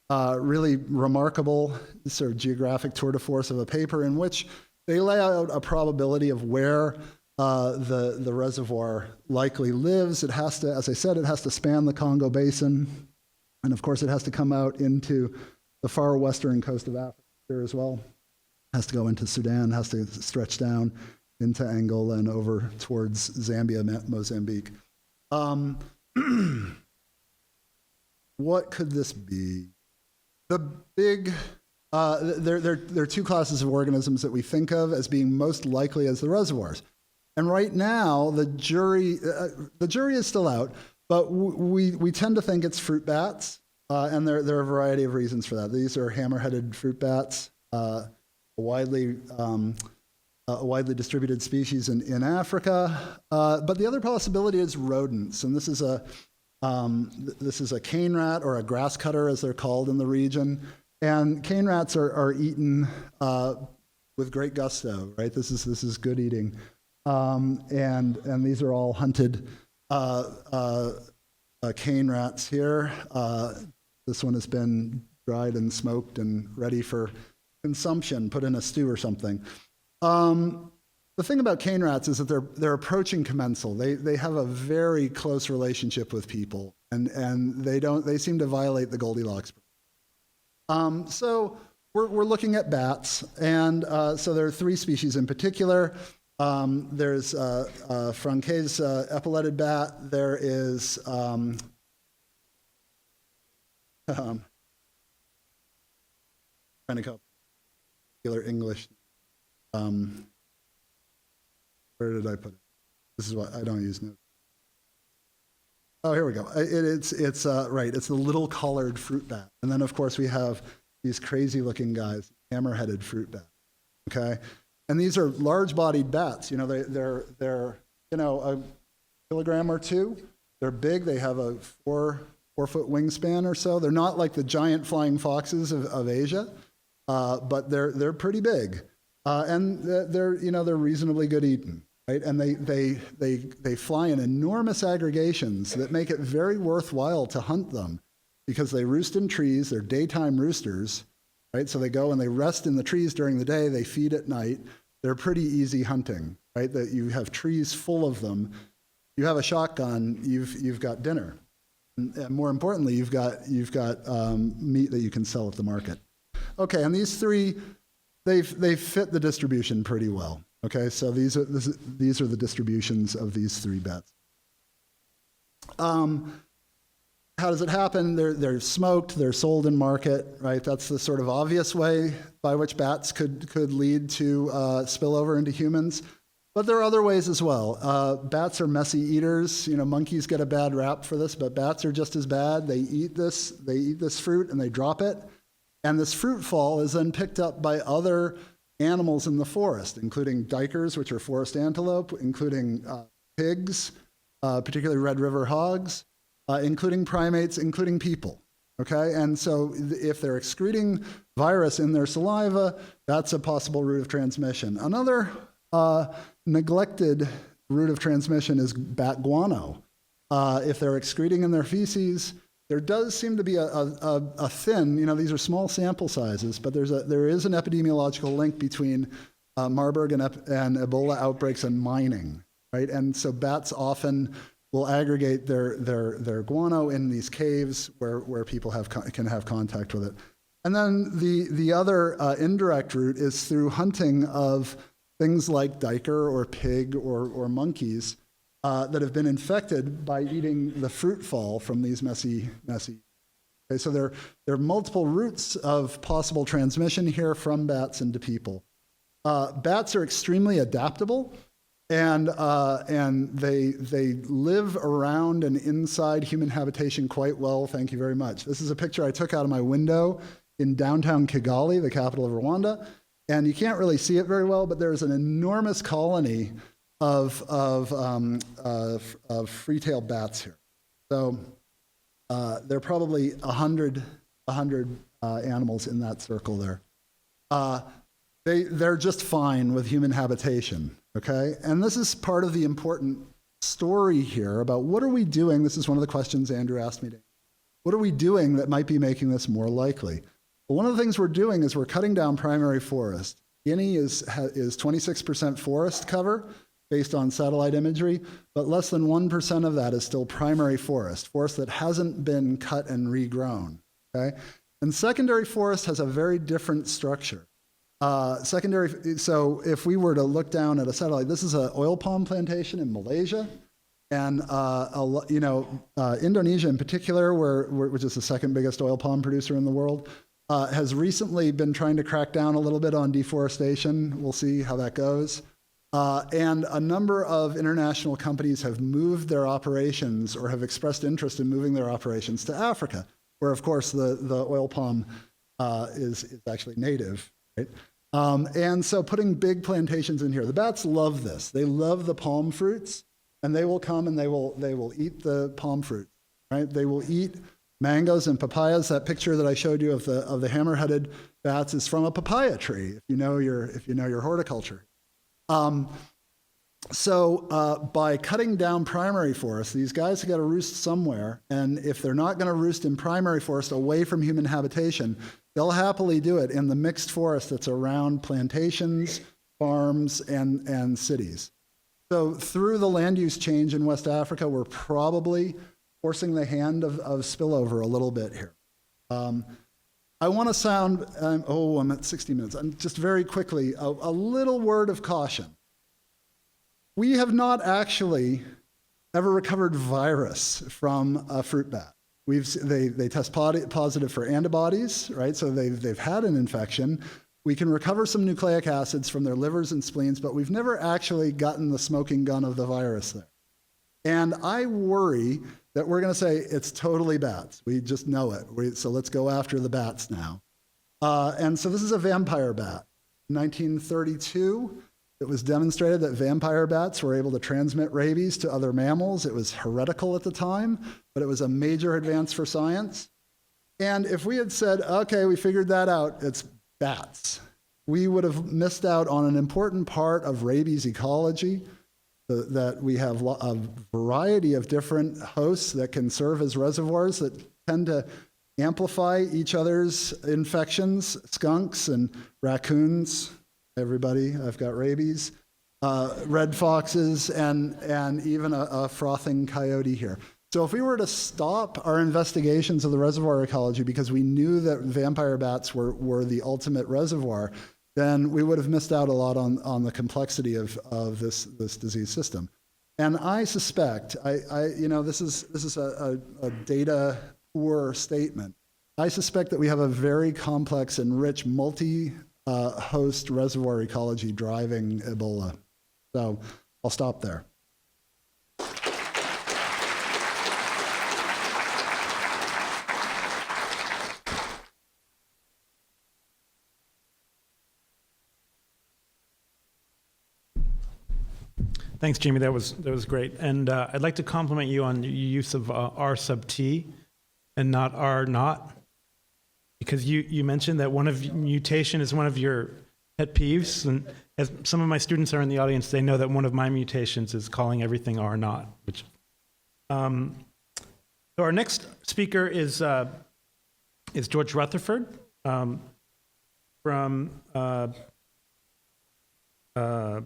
really remarkable sort of geographic tour de force of a paper in which they lay out a probability of where the reservoir likely lives. It has to, as I said, it has to span the Congo Basin. And of course, it has to come out into the far western coast of Africa here as well. It has to go into Sudan, has to stretch down into Angola and over towards Zambia, Mozambique. What could this be? The big, there are two classes of organisms that we think of as being most likely as the reservoirs. And right now, the jury is still out. But we tend to think it's fruit bats, and there are a variety of reasons for that. These are hammer-headed fruit bats, a widely distributed species in Africa. But the other possibility is rodents, and this is a cane rat or a grass cutter, as they're called in the region. And cane rats are eaten with great gusto, right? This is good eating, and these are all hunted. Cane rats here. This one has been dried and smoked and ready for consumption, put in a stew or something. The thing about cane rats is that they're approaching commensal. They have a very close relationship with people, and they seem to violate the Goldilocks. So we're looking at bats, and so there are three species in particular. There's Francaise epauletted bat. There is trying to come particular English. Where did I put it? This is what I don't use notes. Oh, here we go. It's right. It's the little collared fruit bat, and then of course we have these crazy-looking guys, hammer-headed fruit bat. Okay. And these are large-bodied bats. They're a kilogram or two. They're big. They have a 4-foot wingspan or so. They're not like the giant flying foxes of Asia, but they're pretty big, and they're reasonably good eating, right? And they fly in enormous aggregations that make it very worthwhile to hunt them because they roost in trees. They're daytime roosters, right? So they go and they rest in the trees during the day. They feed at night. They're pretty easy hunting, right? That you have trees full of them. You have a shotgun. You've got dinner, and more importantly, you've got meat that you can sell at the market. Okay, and these three, they fit the distribution pretty well. Okay, so these are the distributions of these three bats. How does it happen? They're smoked, they're sold in market, right? That's the sort of obvious way by which bats could lead to spillover into humans. But there are other ways as well. Bats are messy eaters. Monkeys get a bad rap for this, but bats are just as bad. They eat this fruit and they drop it. And this fruit fall is then picked up by other animals in the forest, including duikers, which are forest antelope, including pigs, particularly Red River hogs, including primates, including people, okay? And so if they're excreting virus in their saliva, that's a possible route of transmission. Another neglected route of transmission is bat guano. If they're excreting in their feces, there does seem to be a thin, these are small sample sizes, but there is an epidemiological link between Marburg and Ebola outbreaks in mining, right? And so bats often will aggregate their guano in these caves where people can have contact with it. And then the other indirect route is through hunting of things like duiker or pig or monkeys that have been infected by eating the fruit fall from these messy. Okay, so there are multiple routes of possible transmission here from bats into people. Bats are extremely adaptable, and they live around and inside human habitation quite well. Thank you very much. This is a picture I took out of my window in downtown Kigali, the capital of Rwanda, and you can't really see it very well, but there's an enormous colony of free-tailed bats here. So there are probably 100 animals in that circle there. They're just fine with human habitation, okay? And this is part of the important story here about what are we doing? This is one of the questions Andrew asked me. What are we doing that might be making this more likely? Well, one of the things we're doing is we're cutting down primary forest. Guinea is 26% forest cover based on satellite imagery, but less than 1% of that is still primary forest that hasn't been cut and regrown, okay? And secondary forest has a very different structure. So if we were to look down at a satellite, this is an oil palm plantation in Malaysia, and Indonesia in particular, which is the second biggest oil palm producer in the world, has recently been trying to crack down a little bit on deforestation. We'll see how that goes. And a number of international companies have moved their operations or have expressed interest in moving their operations to Africa, where, of course, the oil palm is actually native, right? And so putting big plantations in here. The bats love this. They love the palm fruits, and they will come and they will eat the palm fruit, right? They will eat mangoes and papayas. That picture that I showed you of the hammer-headed bats is from a papaya tree, if you know your horticulture. So by cutting down primary forest, these guys have got to roost somewhere, and if they're not going to roost in primary forest away from human habitation, they'll happily do it in the mixed forest that's around plantations, farms, and cities. So through the land use change in West Africa, we're probably forcing the hand of spillover a little bit here. I want to sound, I'm at 60 minutes. Just very quickly, a little word of caution. We have not actually ever recovered virus from a fruit bat. They test positive for antibodies, right? So they've had an infection. We can recover some nucleic acids from their livers and spleens, but we've never actually gotten the smoking gun of the virus there. And I worry that we're going to say it's totally bats. We just know it. So let's go after the bats now. And so this is a vampire bat. In 1932, it was demonstrated that vampire bats were able to transmit rabies to other mammals. It was heretical at the time, but it was a major advance for science. And if we had said, okay, we figured that out, it's bats, we would have missed out on an important part of rabies ecology, that we have a variety of different hosts that can serve as reservoirs that tend to amplify each other's infections, skunks and raccoons. Everybody, I've got rabies, red foxes, and even a frothing coyote here. So if we were to stop our investigations of the reservoir ecology because we knew that vampire bats were the ultimate reservoir, then we would have missed out a lot on the complexity of this disease system. And I suspect, this is a data poor statement. I suspect that we have a very complex and rich multi-host reservoir ecology driving Ebola. So I'll stop there. Thanks, Jamie. That was great. And I'd like to compliment you on your use of R sub T and not R naught, because you mentioned that mutation is one of your pet peeves. And as some of my students are in the audience, they know that one of my mutations is calling everything R naught. So our next speaker is George Rutherford from UCSF.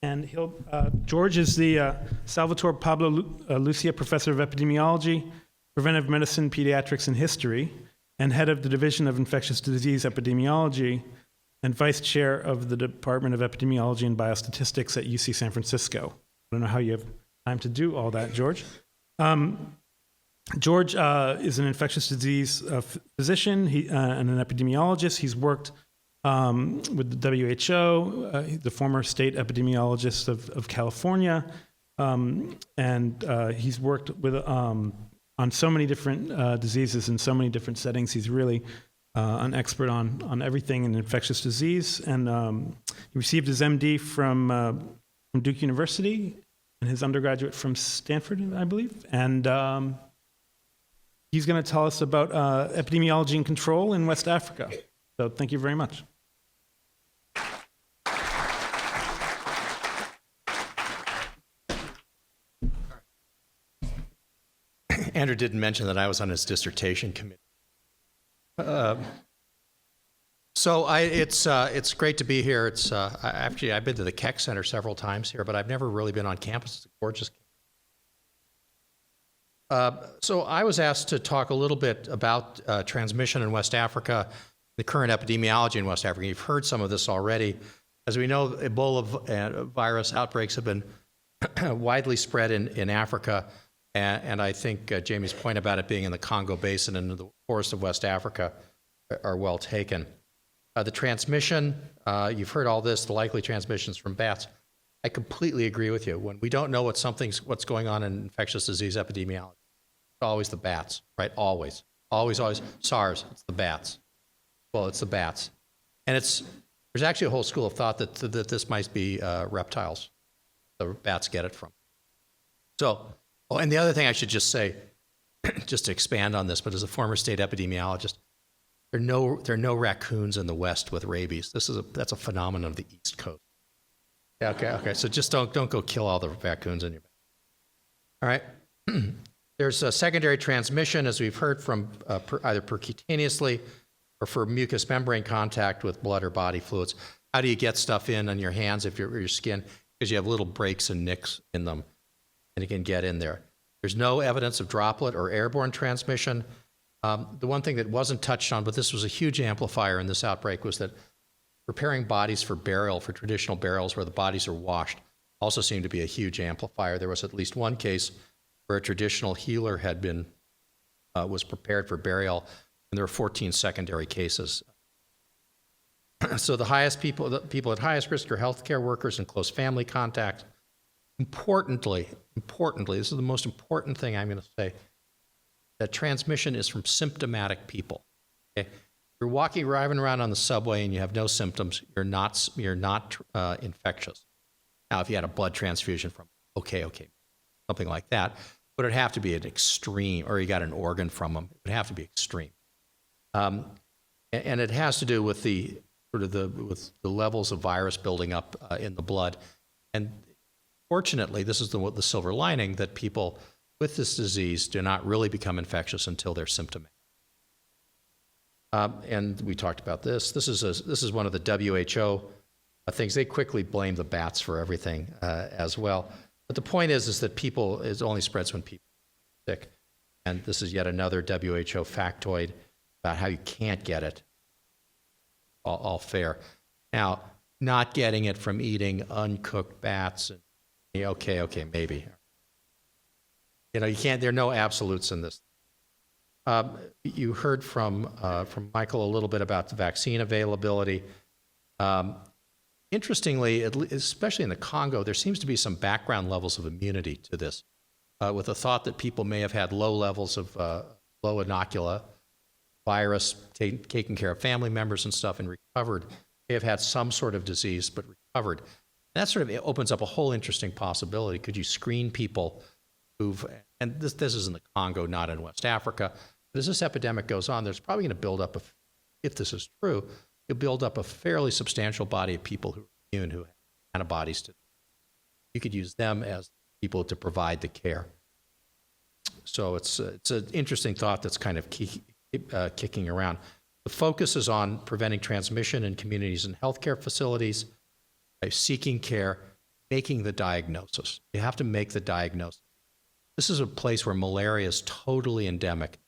And George is the Salvatore Pablo Lucia Professor of Epidemiology, Preventive Medicine, Pediatrics, and History, and head of the Division of Infectious Disease Epidemiology, and vice chair of the Department of Epidemiology and Biostatistics at UC San Francisco. I don't know how you have time to do all that, George. George is an infectious disease physician and an epidemiologist. He's worked with the WHO, the former state epidemiologist of California, and he's worked with on so many different diseases in so many different settings. He's really an expert on everything in infectious disease, and he received his MD from Duke University and his undergraduate from Stanford, I believe, and he's going to tell us about epidemiology and control in West Africa. So thank you very much. Andrew didn't mention that I was on his dissertation committee. It's great to be here. Actually, I've been to the Keck Center several times here, but I've never really been on campus. It's a gorgeous campus. So I was asked to talk a little bit about transmission in West Africa, the current epidemiology in West Africa. You've heard some of this already. As we know, Ebola virus outbreaks have been widely spread in Africa. And I think Jamie's point about it being in the Congo Basin and the forest of West Africa are well taken. The transmission, you've heard all this, the likely transmissions from bats. I completely agree with you. When we don't know what's going on in infectious disease epidemiology, it's always the bats, right? Always. SARS, it's the bats. Well, it's the bats. And there's actually a whole school of thought that this might be reptiles. The bats get it from. And the other thing I should just say, just to expand on this, but as a former state epidemiologist, there are no raccoons in the West with rabies. That's a phenomenon of the East Coast. Yeah, okay. So just don't go kill all the raccoons in your back. All right. There's a secondary transmission, as we've heard, from either percutaneously or for mucous membrane contact with blood or body fluids. How do you get stuff in on your hands if your skin? Because you have little breaks and nicks in them, and it can get in there. There's no evidence of droplet or airborne transmission. The one thing that wasn't touched on, but this was a huge amplifier in this outbreak, was that preparing bodies for burial, for traditional burials where the bodies are washed, also seemed to be a huge amplifier. There was at least one case where a traditional healer was prepared for burial, and there were 14 secondary cases. So the people at highest risk are healthcare workers and close family contact. Importantly, this is the most important thing I'm going to say, that transmission is from symptomatic people. Okay? You're driving around on the subway and you have no symptoms, you're not infectious. Now, if you had a blood transfusion from, okay, something like that, but it'd have to be an extreme, or you got an organ from them, it would have to be extreme. And it has to do with the levels of virus building up in the blood. And fortunately, this is the silver lining, that people with this disease do not really become infectious until they're symptomatic. And we talked about this. This is one of the WHO things. They quickly blame the bats for everything as well. But the point is that it only spreads when people are sick. And this is yet another WHO factoid about how you can't get it. All fair. Now, not getting it from eating uncooked bats, okay, maybe. You can't. There are no absolutes in this. You heard from Michael a little bit about the vaccine availability. Interestingly, especially in the Congo, there seems to be some background levels of immunity to this, with the thought that people may have had low levels of low inocula virus, taking care of family members and stuff, and recovered. They have had some sort of disease, but recovered. And that sort of opens up a whole interesting possibility. Could you screen people and this is in the Congo, not in West Africa, but as this epidemic goes on, there's probably going to build up, if this is true, you'll build up a fairly substantial body of people who are immune, who have antibodies to them. You could use them as people to provide the care. So it's an interesting thought that's kind of kicking around. The focus is on preventing transmission in communities and healthcare facilities, by seeking care, making the diagnosis. You have to make the diagnosis. This is a place where malaria is totally endemic.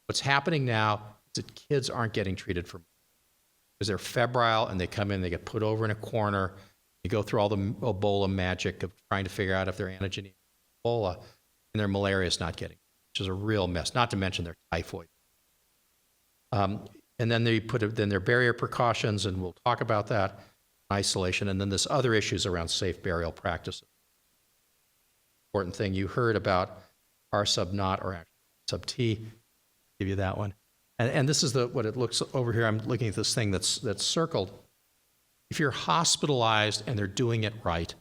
What's happening now is that kids aren't getting treated for because they're febrile and they come in, they get put over in a corner. You go through all the Ebola magic of trying to figure out if they're antigenic Ebola, and their malaria is not getting, which is a real mess, not to mention their typhoid. And then then their barrier precautions, and we'll talk about that, isolation, and then this other issues around safe burial practices. Important thing you heard about R sub naught or sub T, give you that one. And this is what it looks over here. I'm looking at this thing that's circled. If you're hospitalized and they're doing it right,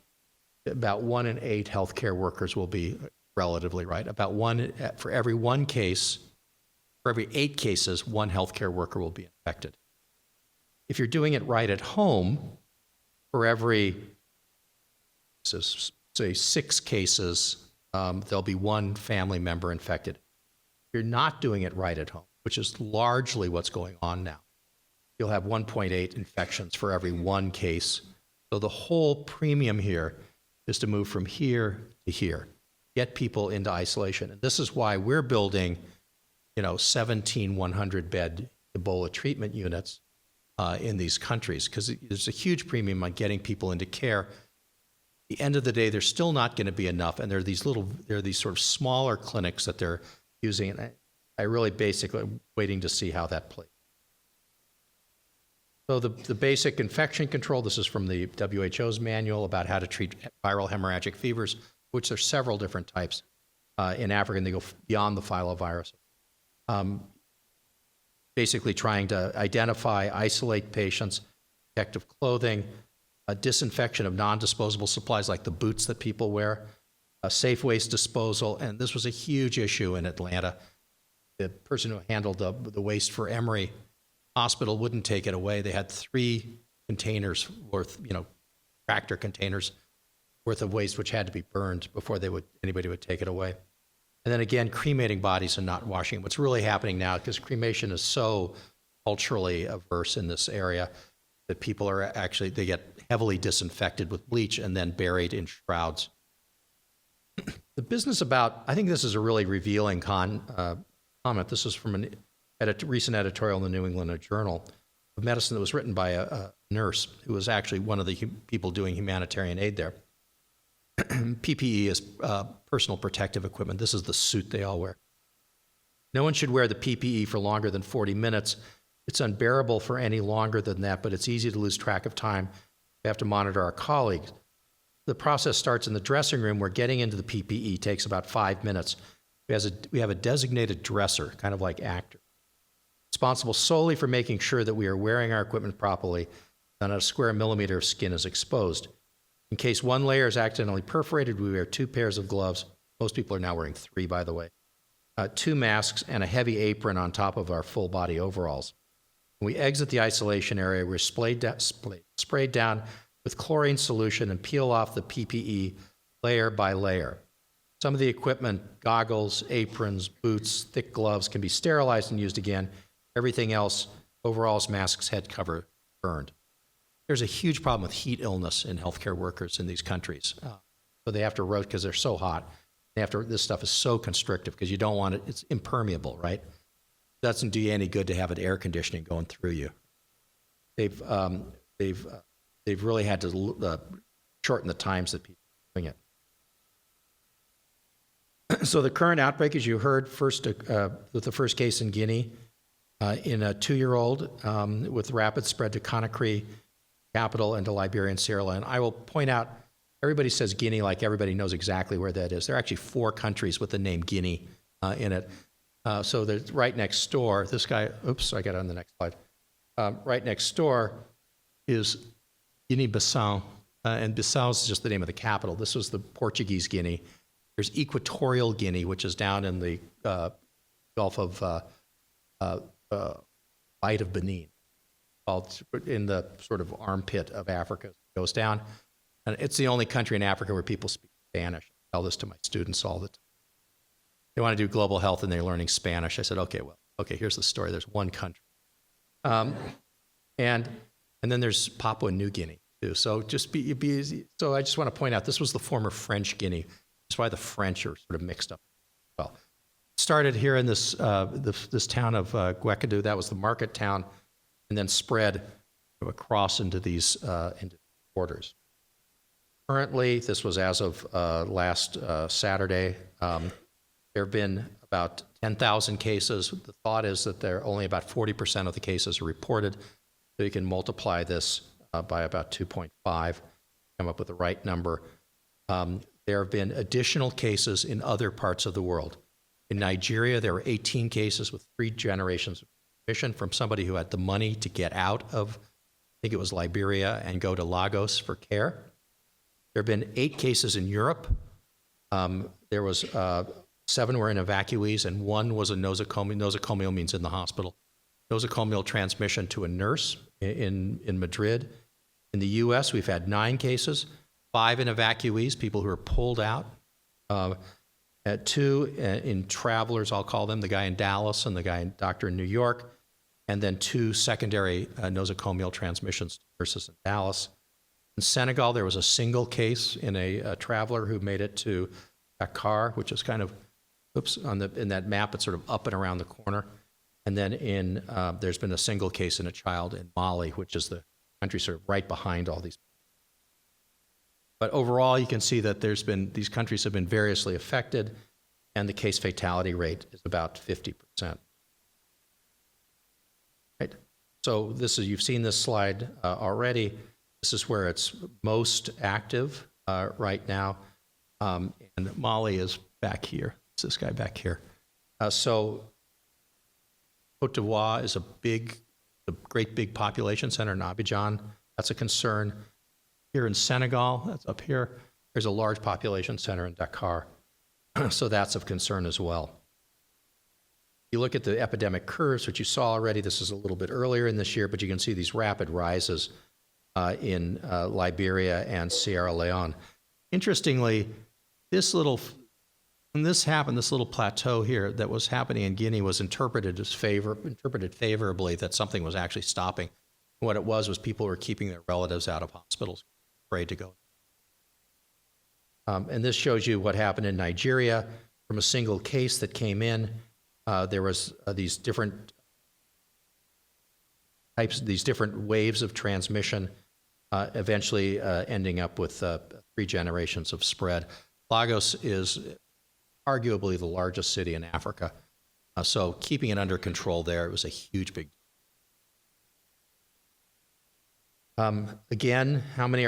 about 1 in 8 healthcare workers will be relatively right. About for every 8 cases, 1 healthcare worker will be infected. If you're doing it right at home, for every, say, 6 cases, there'll be 1 family member infected. If you're not doing it right at home, which is largely what's going on now, you'll have 1.8 infections for every 1 case. So the whole premium here is to move from here to here, get people into isolation. And this is why we're building, 17 100-bed Ebola treatment units in these countries, because there's a huge premium on getting people into care. At the end of the day, there's still not going to be enough, and there are these sort of smaller clinics that they're using, and I really basically am waiting to see how that plays. So the basic infection control, this is from the WHO's manual about how to treat viral hemorrhagic fevers, which there are several different types in Africa, and they go beyond the filovirus. Basically trying to identify, isolate patients, protective clothing, disinfection of non-disposable supplies like the boots that people wear, safe waste disposal, and this was a huge issue in Atlanta. The person who handled the waste for Emory Hospital wouldn't take it away. They had 3 containers worth, tractor containers worth of waste which had to be burned before anybody would take it away. And then again, cremating bodies and not washing. What's really happening now, because cremation is so culturally averse in this area, that people are they get heavily disinfected with bleach and then buried in shrouds. The business I think this is a really revealing comment. This is from a recent editorial in the New England Journal of Medicine that was written by a nurse who was actually one of the people doing humanitarian aid there. PPE is personal protective equipment. This is the suit they all wear. No one should wear the PPE for longer than 40 minutes. It's unbearable for any longer than that, but it's easy to lose track of time. We have to monitor our colleagues. The process starts in the dressing room where getting into the PPE takes about 5 minutes. We have a designated dresser, kind of like actor, responsible solely for making sure that we are wearing our equipment properly and not a square millimeter of skin is exposed. In case 1 layer is accidentally perforated, we wear 2 pairs of gloves. Most people are now wearing 3, by the way. 2 masks and a heavy apron on top of our full body overalls. When we exit the isolation area, we're sprayed down with chlorine solution and peel off the PPE layer by layer. Some of the equipment, goggles, aprons, boots, thick gloves, can be sterilized and used again. Everything else, overalls, masks, head cover, burned. There's a huge problem with heat illness in healthcare workers in these countries. So they have to rotate because they're so hot. This stuff is so constrictive because you don't want it, it's impermeable, right? It doesn't do you any good to have an air conditioning going through you. They've really had to shorten the times that people are doing it. So the current outbreak, as you heard, with the first case in Guinea, in a 2-year-old with rapid spread to Conakry capital and to Liberia and Sierra Leone. I will point out, everybody says Guinea like everybody knows exactly where that is. There are actually 4 countries with the name Guinea in it. So there's right next door, this guy, oops, I got it on the next slide. Right next door is Guinea-Bissau, and Bissau is just the name of the capital. This was the Portuguese Guinea. There's Equatorial Guinea, which is down in the Gulf of Bight of Benin, in the sort of armpit of Africa. It goes down, and it's the only country in Africa where people speak Spanish. I tell this to my students all the time. They want to do global health and they're learning Spanish. I said, okay, here's the story. There's one country. And then there's Papua New Guinea too. So just be easy. So I just want to point out this was the former French Guinea. That's why the French are sort of mixed up. Well, it started here in this this town of Guecadu. That was the market town, and then spread across into these into borders. Currently, this was as of last Saturday. There have been about 10,000 cases. The thought is that there only about 40% of the cases are reported. So you can multiply this by about 2.5, come up with the right number. There have been additional cases in other parts of the world. In Nigeria, there were 18 cases with 3 generations of transmission from somebody who had the money to get out of, I think it was Liberia, and go to Lagos for care. There have been 8 cases in Europe. There was 7 were in evacuees, and 1 was a nosocomial. Nosocomial means in the hospital. Nosocomial transmission to a nurse in Madrid. In the U.S., we've had 9 cases, 5 in evacuees, people who are pulled out. 2 in travelers, I'll call them, the guy in Dallas and the doctor in New York, and then 2 secondary nosocomial transmissions to nurses in Dallas. In Senegal, there was a single case in a traveler who made it to Dakar, which is kind of, in that map, it's sort of up and around the corner. And then there's been a single case in a child in Mali, which is the country sort of right behind all these. But overall, you can see that these countries have been variously affected, and the case fatality rate is about 50%. Right? So you've seen this slide already. This is where it's most active right now, and Mali is back here. It's this guy back here. So Côte d'Ivoire is a great big population center in Abidjan. That's a concern. Here in Senegal, that's up here, there's a large population center in Dakar. So that's of concern as well. You look at the epidemic curves, which you saw already. This is a little bit earlier in this year, but you can see these rapid rises in Liberia and Sierra Leone. Interestingly, when this happened, this little plateau here that was happening in Guinea was interpreted favorably, that something was actually stopping. What it was people were keeping their relatives out of hospitals, afraid to go. And this shows you what happened in Nigeria. From a single case that came in, there was these different waves of transmission, eventually ending up with 3 generations of spread. Lagos is arguably the largest city in Africa. So keeping it under control there, it was a huge, big deal. Again, how many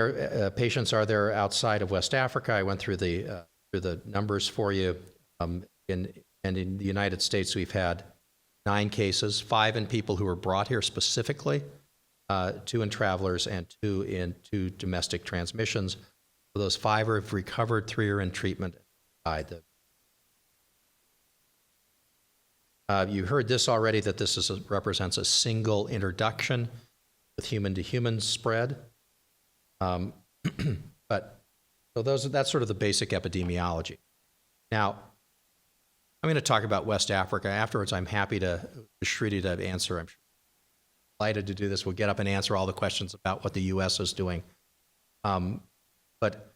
patients are there outside of West Africa? I went through the numbers for you. And in the United States, we've had 9 cases, 5 in people who were brought here specifically, 2 in travelers, and 2 in 2 domestic transmissions. For those 5 have recovered, 3 are in treatment. You heard this already, that this represents a single introduction with human-to-human spread. That's sort of the basic epidemiology. Now, I'm going to talk about West Africa. Afterwards, I'm happy to Shruti to answer. I'm delighted to do this. We'll get up and answer all the questions about what the U.S. is doing. But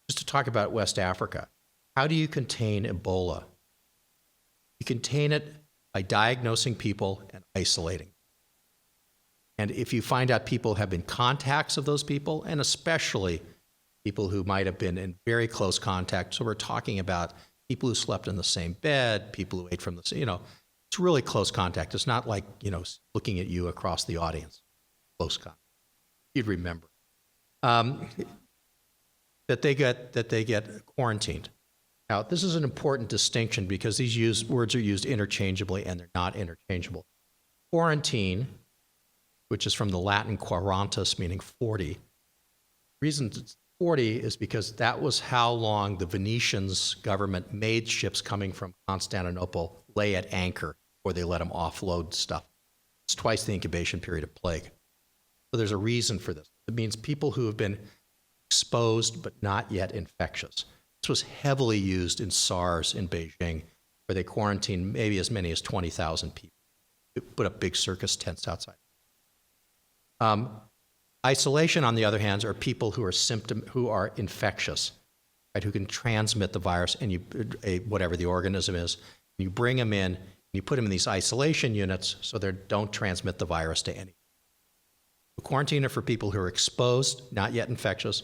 just to talk about West Africa, how do you contain Ebola? You contain it by diagnosing people and isolating. And if you find out people have been contacts of those people, and especially people who might have been in very close contact, so we're talking about people who slept in the same bed, people who ate from the same, it's really close contact. It's not like, looking at you across the audience. Close contact. You'd remember. That they get quarantined. Now, this is an important distinction because these words are used interchangeably and they're not interchangeable. Quarantine, which is from the Latin quarantus, meaning 40. The reason it's 40 is because that was how long the Venetians' government made ships coming from Constantinople lay at anchor before they let them offload stuff. It's twice the incubation period of plague. So there's a reason for this. It means people who have been exposed but not yet infectious. This was heavily used in SARS in Beijing, where they quarantined maybe as many as 20,000 people. They put up big circus tents outside. Isolation, on the other hand, are people who are infectious, right? Who can transmit the virus, and whatever the organism is. You bring them in, and you put them in these isolation units so they don't transmit the virus to anyone. Quarantine are for people who are exposed, not yet infectious.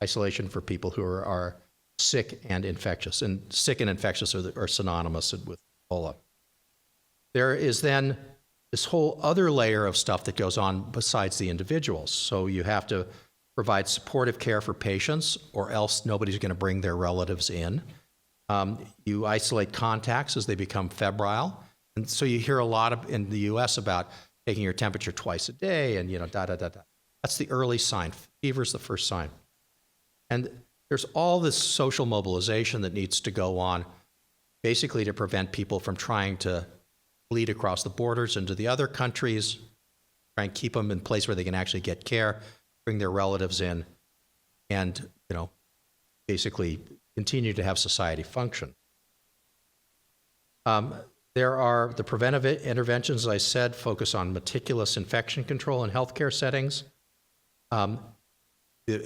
Isolation for people who are sick and infectious. And sick and infectious are synonymous with Ebola. There is then this whole other layer of stuff that goes on besides the individuals. So you have to provide supportive care for patients, or else nobody's going to bring their relatives in. You isolate contacts as they become febrile. And so you hear a lot in the US about taking your temperature twice a day and, That's the early sign. Fever is the first sign. And there's all this social mobilization that needs to go on, basically to prevent people from trying to bleed across the borders into the other countries, try and keep them in a place where they can actually get care, bring their relatives in, and, basically continue to have society function. There are the preventive interventions, as I said, focus on meticulous infection control in healthcare settings. A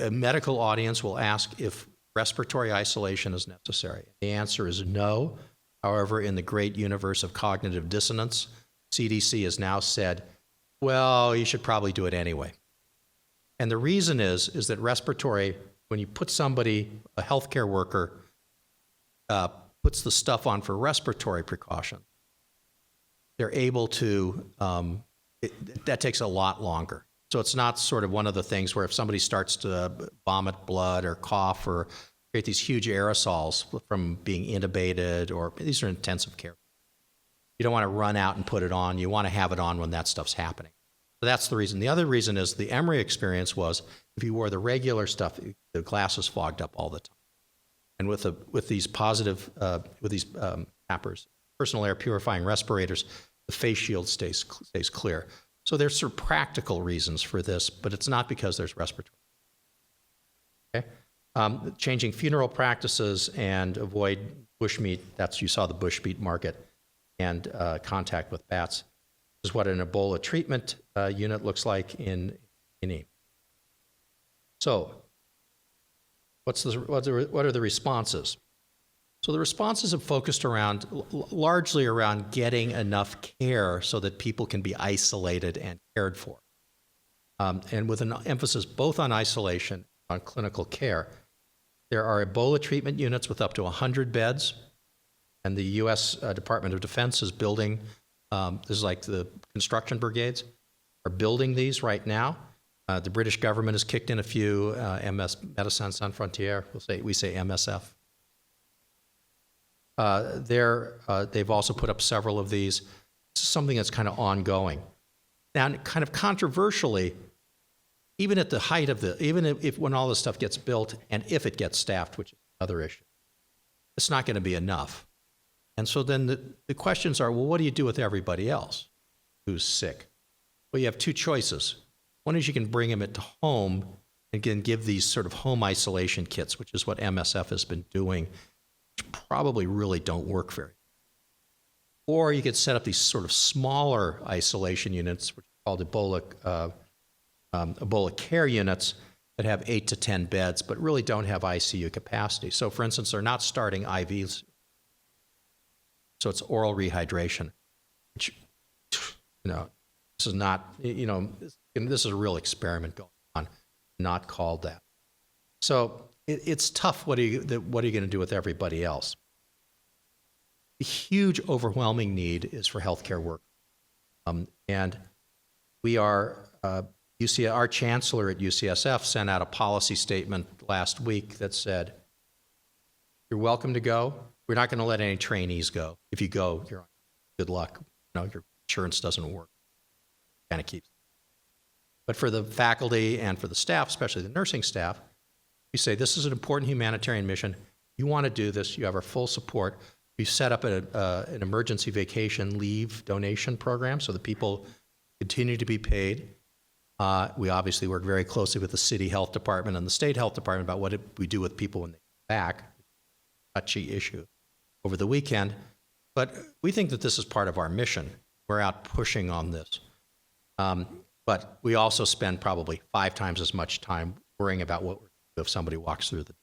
medical audience will ask if respiratory isolation is necessary. The answer is no. However, in the great universe of cognitive dissonance, CDC has now said, well, you should probably do it anyway. And the reason is that respiratory, when you put somebody, a healthcare worker, puts the stuff on for respiratory precaution, they're able to, that takes a lot longer. So it's not sort of one of the things where if somebody starts to vomit blood or cough or create these huge aerosols from being intubated, or these are intensive care. You don't want to run out and put it on. You want to have it on when that stuff's happening. So that's the reason. The other reason is the Emory experience was if you wore the regular stuff, the glasses fogged up all the time. And with these positive, PAPRs, personal air purifying respirators, the face shield stays clear. So there's sort of practical reasons for this, but it's not because there's respiratory. Okay? Changing funeral practices and avoid bushmeat. You saw the bushmeat market, and contact with bats. This is what an Ebola treatment unit looks like in Guinea. So what are the responses? So the responses have focused largely around getting enough care so that people can be isolated and cared for. And with an emphasis both on isolation and on clinical care. There are Ebola treatment units with up to 100 beds, and the U.S. Department of Defense is building, this is like the construction brigades, are building these right now. The British government has kicked in a few, Médecins Sans Frontières, we say MSF. They've also put up several of these. This is something that's kind of ongoing. Now, kind of controversially, even at the height of even if when all this stuff gets built, and if it gets staffed, which is another issue, it's not going to be enough. And so then the questions are, well, what do you do with everybody else who's sick? Well, you have two choices. One is you can bring them into home and can give these sort of home isolation kits, which is what MSF has been doing, which probably really don't work very well. Or you could set up these sort of smaller isolation units, which are called Ebola care units, that have 8 to 10 beds, but really don't have ICU capacity. So for instance, they're not starting IVs. So it's oral rehydration, which, this is not, this is a real experiment going on, not called that. So it's tough. What are you going to do with everybody else? The huge, overwhelming need is for healthcare work. And we are, our chancellor at UCSF sent out a policy statement last week that said, you're welcome to go. We're not going to let any trainees go. If you go, you're on good luck. Your insurance doesn't work. Kind of keeps. But for the faculty and for the staff, especially the nursing staff, we say this is an important humanitarian mission. You want to do this. You have our full support. We've set up an emergency vacation leave donation program so that people continue to be paid. We obviously work very closely with the city health department and the state health department about what we do with people when they come back. Touchy issue over the weekend. But we think that this is part of our mission. We're out pushing on this. but we also spend probably 5 times as much time worrying about what we're going to do if somebody walks through the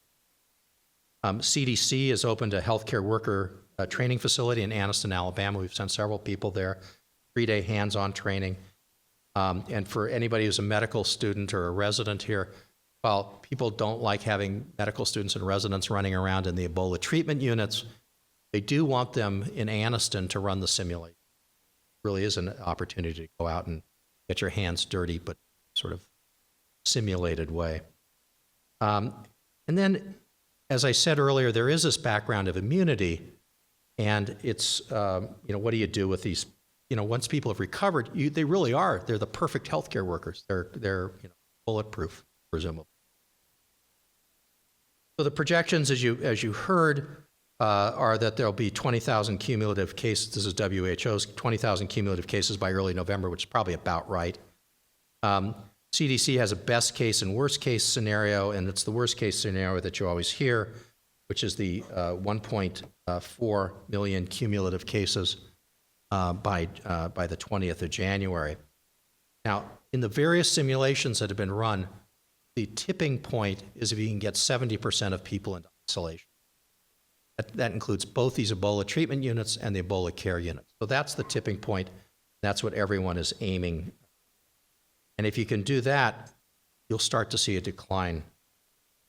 CDC has opened a healthcare worker training facility in Anniston, Alabama. We've sent several people there, 3-day hands-on training. And for anybody who's a medical student or a resident here, while people don't like having medical students and residents running around in the Ebola treatment units, they do want them in Anniston to run the simulation. It really is an opportunity to go out and get your hands dirty, but sort of simulated way. And then, as I said earlier, there is this background of immunity, and it's, what do you do with these? Once people have recovered, they really are. They're the perfect healthcare workers. They're bulletproof, presumably. So the projections, as you heard, are that there'll be 20,000 cumulative cases. This is WHO's 20,000 cumulative cases by early November, which is probably about right. CDC has a best case and worst case scenario, and it's the worst case scenario that you always hear, which is the 1.4 million cumulative cases by the 20th of January. Now, in the various simulations that have been run, the tipping point is if you can get 70% of people into isolation. That includes both these Ebola treatment units and the Ebola care units. So that's the tipping point. That's what everyone is aiming. And if you can do that, you'll start to see a decline in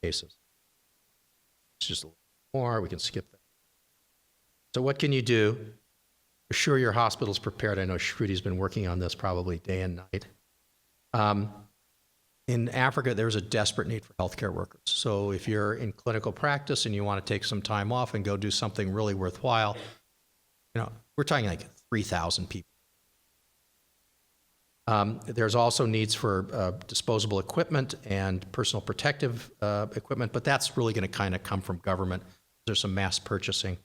cases. It's just a little more. We can skip that. So what can you do? Assure your hospital's prepared. I know Shrudi's been working on this probably day and night. In Africa, there's a desperate need for healthcare workers. So if you're in clinical practice and you want to take some time off and go do something really worthwhile, we're talking like 3,000 people. There's also needs for disposable equipment and personal protective equipment, but that's really going to kind of come from government. There's some mass purchasing.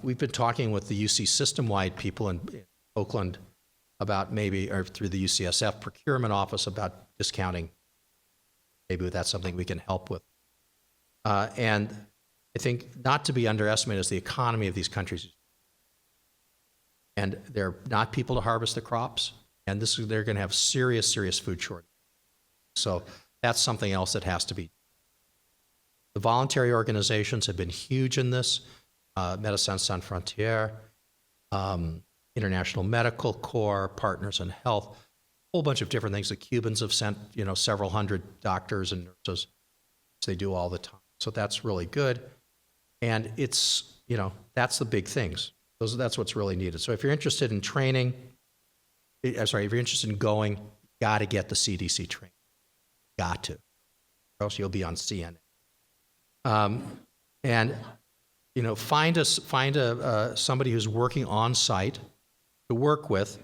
We've been talking with the UC system-wide people in Oakland about or through the UCSF procurement office about discounting. Maybe that's something we can help with. And I think not to be underestimated is the economy of these countries. And they're not people to harvest the crops, and they're going to have serious food shortage. So that's something else that has to be. The voluntary organizations have been huge in this. Médecins Sans Frontières, International Medical Corps, Partners in Health, a whole bunch of different things. The Cubans have sent, several hundred doctors and nurses, which they do all the time. So that's really good. And it's, that's the big things. That's what's really needed. So if you're interested in training, if you're interested in going, you got to get the CDC training. Got to. Or else you'll be on CNN. And find somebody who's working on site to work with.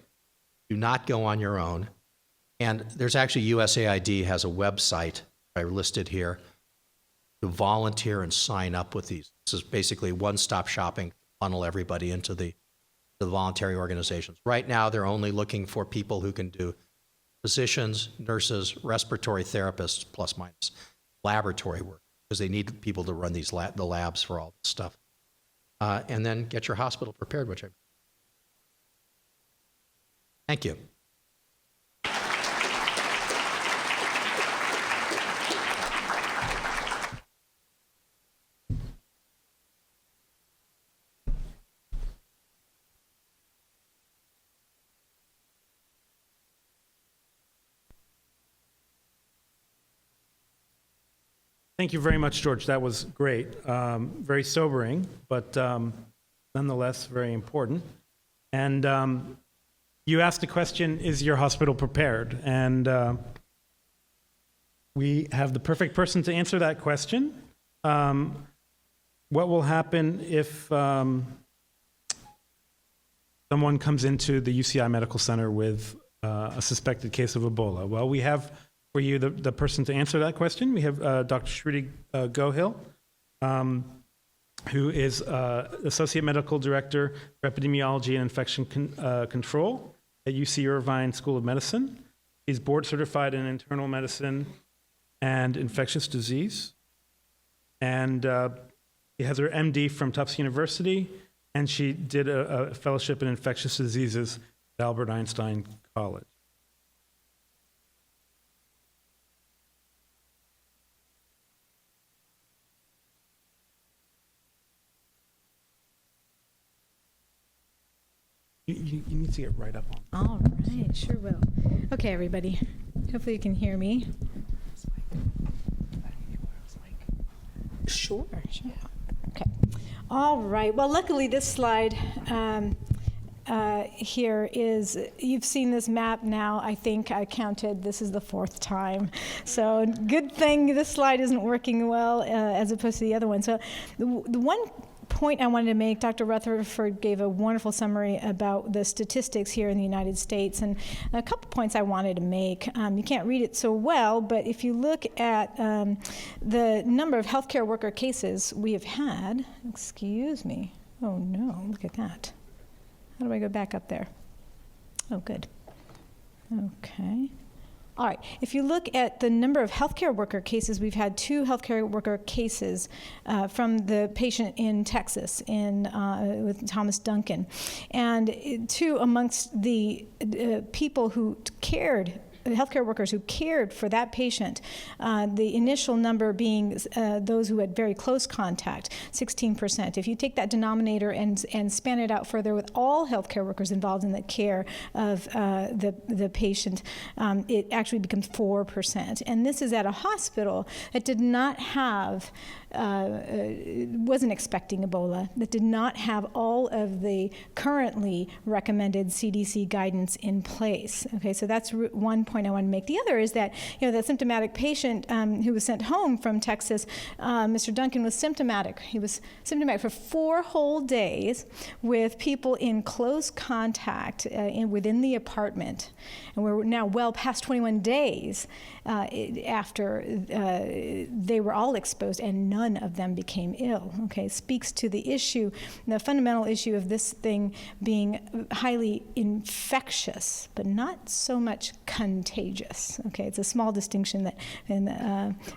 Do not go on your own. And there's actually USAID has a website I listed here to volunteer and sign up with these. This is basically one-stop shopping, funnel everybody into the voluntary organizations. Right now, they're only looking for people who can do physicians, nurses, respiratory therapists, plus minus, laboratory work, because they need people to run the labs for all this stuff. And then get your hospital prepared, which Thank you. Thank you very much, George. That was great. Very sobering, but nonetheless very important. And you asked the question, is your hospital prepared? And we have the perfect person to answer that question. What will happen if someone comes into the UCI Medical Center with a suspected case of Ebola? Well, we have for you the person to answer that question. We have Dr. Shruti Gohill, who is Associate Medical Director for Epidemiology and Infection Control at UC Irvine School of Medicine. He's board certified in internal medicine and infectious disease. And he has her MD from Tufts University, and she did a fellowship in infectious diseases at Albert Einstein College. You need to get right up on. All right, sure will. Okay, everybody. Hopefully you can hear me. Sure. Okay. All right. Well, luckily this slide here is, you've seen this map now. I think I counted, this is the 4th time. So good thing this slide isn't working well as opposed to the other one. So the one point I wanted to make, Dr. Rutherford gave a wonderful summary about the statistics here in the United States, and a couple points I wanted to make. You can't read it so well, but if you look at the number of healthcare worker cases we have had, excuse me, oh no, look at that. How do I go back up there? Oh, good. Okay. All right, if you look at the number of healthcare worker cases, we've had 2 healthcare worker cases from the patient in Texas with Thomas Duncan. And 2 amongst the people who cared, the healthcare workers who cared for that patient, the initial number being those who had very close contact, 16%. If you take that denominator and span it out further with all healthcare workers involved in the care of the patient, it actually becomes 4%. And this is at a hospital that did not have, wasn't expecting Ebola, that did not have all of the currently recommended CDC guidance in place. Okay, so that's one point I want to make. The other is that, the symptomatic patient who was sent home from Texas, Mr. Duncan, was symptomatic. He was symptomatic for 4 whole days with people in close contact within the apartment. And we're now well past 21 days after they were all exposed, and none of them became ill. Okay, speaks to the issue, the fundamental issue of this thing being highly infectious, but not so much contagious. Okay, it's a small distinction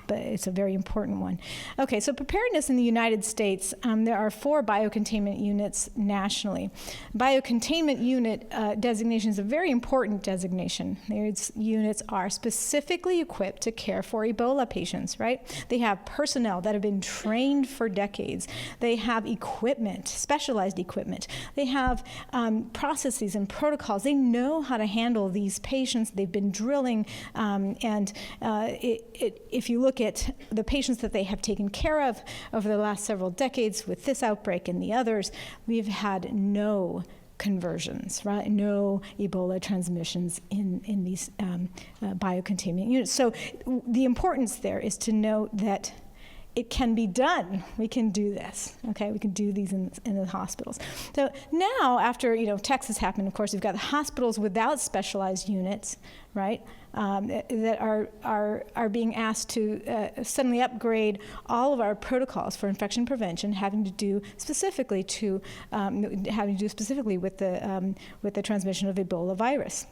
but it's a very important one. Okay, so preparedness in the United States, there are 4 biocontainment units nationally. Biocontainment unit designation is a very important designation. These units are specifically equipped to care for Ebola patients, right? They have personnel that have been trained for decades. They have equipment, specialized equipment. They have processes and protocols. They know how to handle these patients. They've been drilling, and if you look at the patients that they have taken care of over the last several decades with this outbreak and the others, we've had no conversions, right? No Ebola transmissions in these biocontainment units. So the importance there is to note that it can be done. We can do this, okay? We can do these in the hospitals. So now, after Texas happened, of course, we've got the hospitals without specialized units, right? That are being asked to suddenly upgrade all of our protocols for infection prevention, having to do specifically with the transmission of Ebola virus.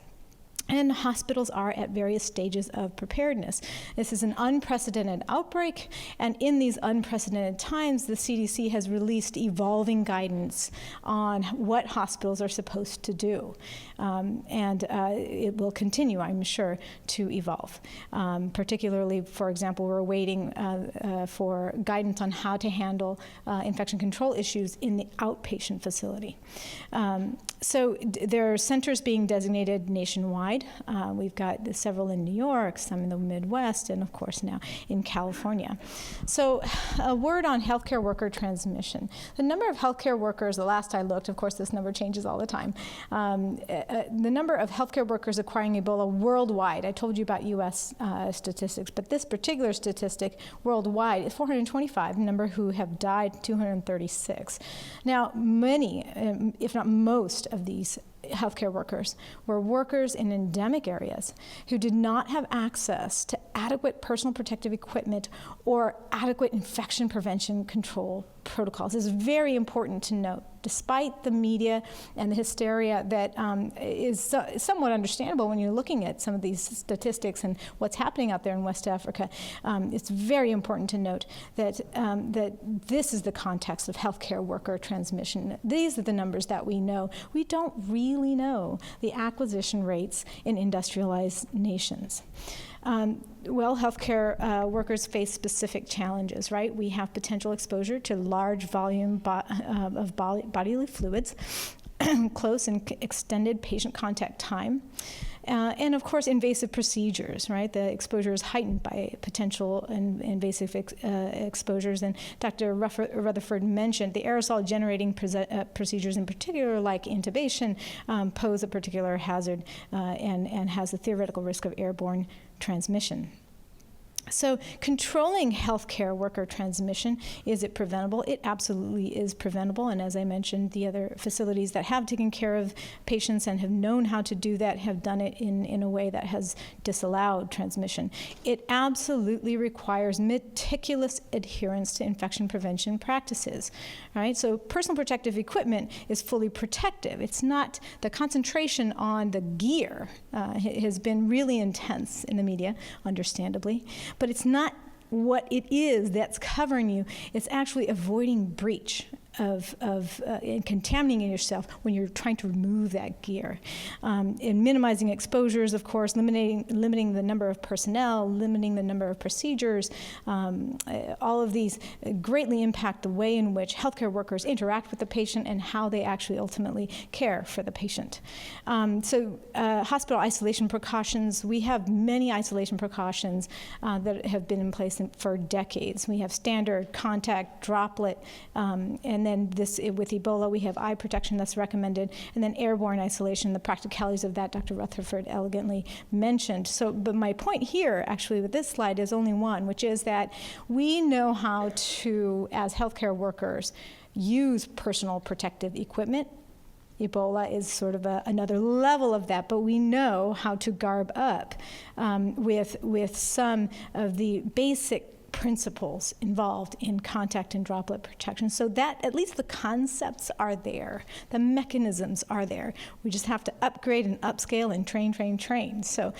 And hospitals are at various stages of preparedness. This is an unprecedented outbreak, and in these unprecedented times, the CDC has released evolving guidance on what hospitals are supposed to do. And it will continue, I'm sure, to evolve. Particularly, for example, we're waiting for guidance on how to handle infection control issues in the outpatient facility. So there are centers being designated nationwide. We've got several in New York, some in the Midwest, and of course now in California. So a word on healthcare worker transmission. The number of healthcare workers, the last I looked, of course this number changes all the time, the number of healthcare workers acquiring Ebola worldwide, I told you about US statistics, but this particular statistic worldwide is 425, the number who have died 236. Now many, if not most of these healthcare workers were workers in endemic areas who did not have access to adequate personal protective equipment or adequate infection prevention control protocols. It's very important to note, despite the media and the hysteria that is somewhat understandable when you're looking at some of these statistics and what's happening out there in West Africa, it's very important to note that this is the context of healthcare worker transmission. These are the numbers that we know. We don't really know the acquisition rates in industrialized nations. Well, healthcare workers face specific challenges, right? We have potential exposure to large volume of bodily fluids. close and extended patient contact time. And of course, invasive procedures, right? The exposure is heightened by potential invasive exposures. And Dr. Rutherford mentioned the aerosol generating procedures in particular, like intubation, pose a particular hazard and has a theoretical risk of airborne transmission. So controlling healthcare worker transmission, is it preventable? It absolutely is preventable. And as I mentioned, the other facilities that have taken care of patients and have known how to do that have done it in a way that has disallowed transmission. It absolutely requires meticulous adherence to infection prevention practices, right? So personal protective equipment is fully protective. It's not, the concentration on the gear has been really intense in the media, understandably. But it's not what it is that's covering you. It's actually avoiding breach and contaminating yourself when you're trying to remove that gear. And minimizing exposures, of course, limiting the number of personnel, limiting the number of procedures. All of these greatly impact the way in which healthcare workers interact with the patient and how they actually ultimately care for the patient. Hospital isolation precautions, we have many isolation precautions that have been in place for decades. We have standard, contact, droplet, and then with Ebola, we have eye protection that's recommended, and then airborne isolation, the practicalities of that Dr. Rutherford elegantly mentioned. But my point here, actually, with this slide is only one, which is that we know how to, as healthcare workers, use personal protective equipment. Ebola is sort of another level of that, but we know how to garb up with some of the basic principles involved in contact and droplet protection, so that at least the concepts are there, the mechanisms are there. We just have to upgrade and upscale and train. So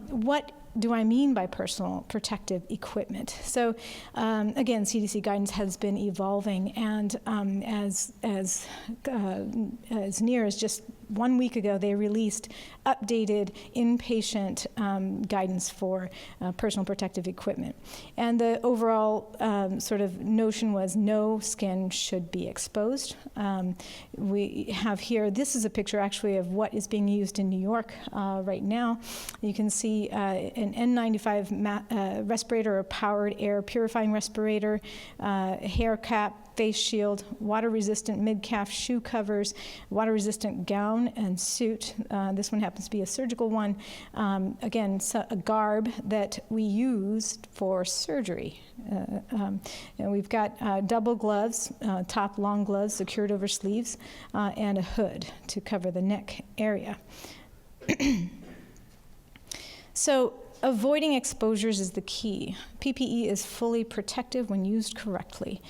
what do I mean by personal protective equipment? So again, CDC guidance has been evolving, and as near as just 1 week ago, they released updated inpatient guidance for personal protective equipment. And the overall sort of notion was no skin should be exposed. We have here, this is a picture actually of what is being used in New York right now. You can see an N95 respirator, or powered air purifying respirator, hair cap, face shield, water-resistant mid-calf shoe covers, water-resistant gown and suit. This one happens to be a surgical one. Again, a garb that we used for surgery. And we've got double gloves, top long gloves secured over sleeves, and a hood to cover the neck area. So avoiding exposures is the key. PPE is fully protective when used correctly.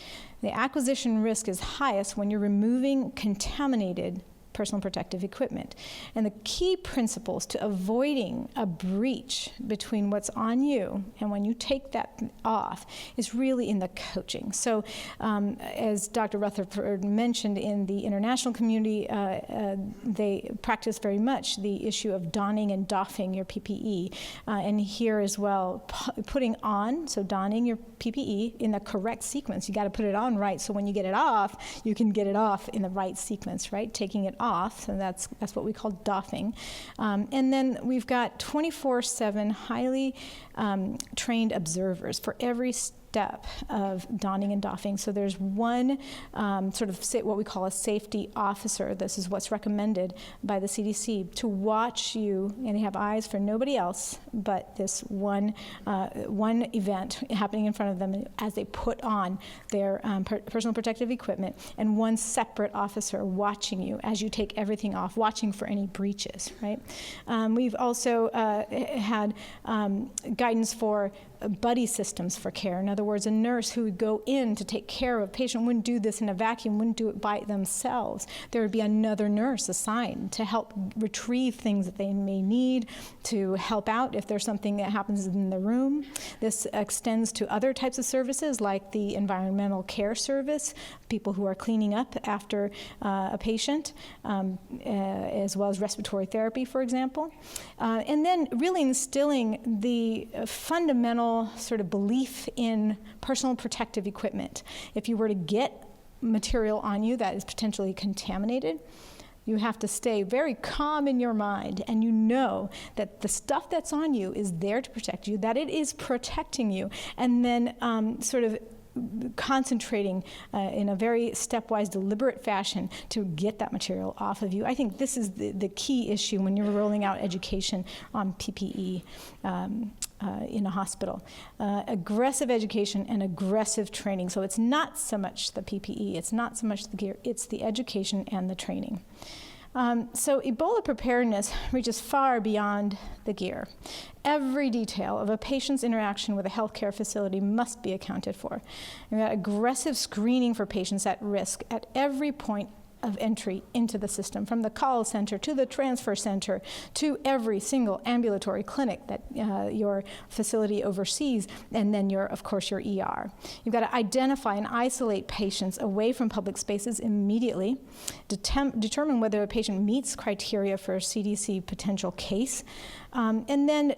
The acquisition risk is highest when you're removing contaminated personal protective equipment. And the key principles to avoiding a breach between what's on you and when you take that off is really in the coaching. So as Dr. Rutherford mentioned, in the international community, they practice very much the issue of donning and doffing your PPE. And here as well, putting on, so donning your PPE in the correct sequence. You got to put it on right, so when you get it off, you can get it off in the right sequence, right? Taking it off, and that's what we call doffing. And then we've got 24/7 highly trained observers for every step of donning and doffing. So there's one sort of what we call a safety officer. This is what's recommended by the CDC, to watch you, and they have eyes for nobody else but this one event happening in front of them as they put on their personal protective equipment, and one separate officer watching you as you take everything off, watching for any breaches, right? We've also had guidance for buddy systems for care. In other words, a nurse who would go in to take care of a patient wouldn't do this in a vacuum, wouldn't do it by themselves. There would be another nurse assigned to help retrieve things that they may need, to help out if there's something that happens in the room. This extends to other types of services like the environmental care service, people who are cleaning up after a patient, as well as respiratory therapy, for example. And then really instilling the fundamental sort of belief in personal protective equipment. If you were to get material on you that is potentially contaminated, You have to stay very calm in your mind, and you know that the stuff that's on you is there to protect you, that it is protecting you, and then sort of concentrating in a very stepwise, deliberate fashion to get that material off of you. I think this is the key issue when you're rolling out education on PPE in a hospital. Aggressive education and aggressive training. So it's not so much the PPE, it's not so much the gear, it's the education and the training. So Ebola preparedness reaches far beyond the gear. Every detail of a patient's interaction with a healthcare facility must be accounted for. We've got aggressive screening for patients at risk at every point of entry into the system, from the call center to the transfer center to every single ambulatory clinic that your facility oversees, and then of course your ER. You've got to identify and isolate patients away from public spaces immediately, determine whether a patient meets criteria for a CDC potential case, and then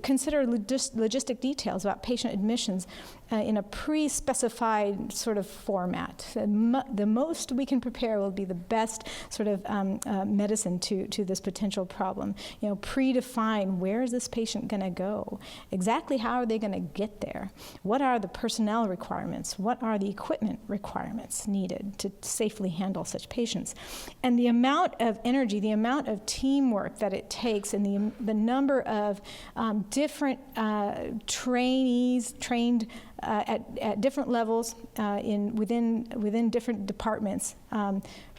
consider logistic details about patient admissions in a pre-specified sort of format. The most we can prepare will be the best sort of medicine to this potential problem. You know, predefine, where is this patient going to go? Exactly how are they going to get there? What are the personnel requirements? What are the equipment requirements needed to safely handle such patients? And the amount of energy, the amount of teamwork that it takes, and the number of different trainees trained at different levels within different departments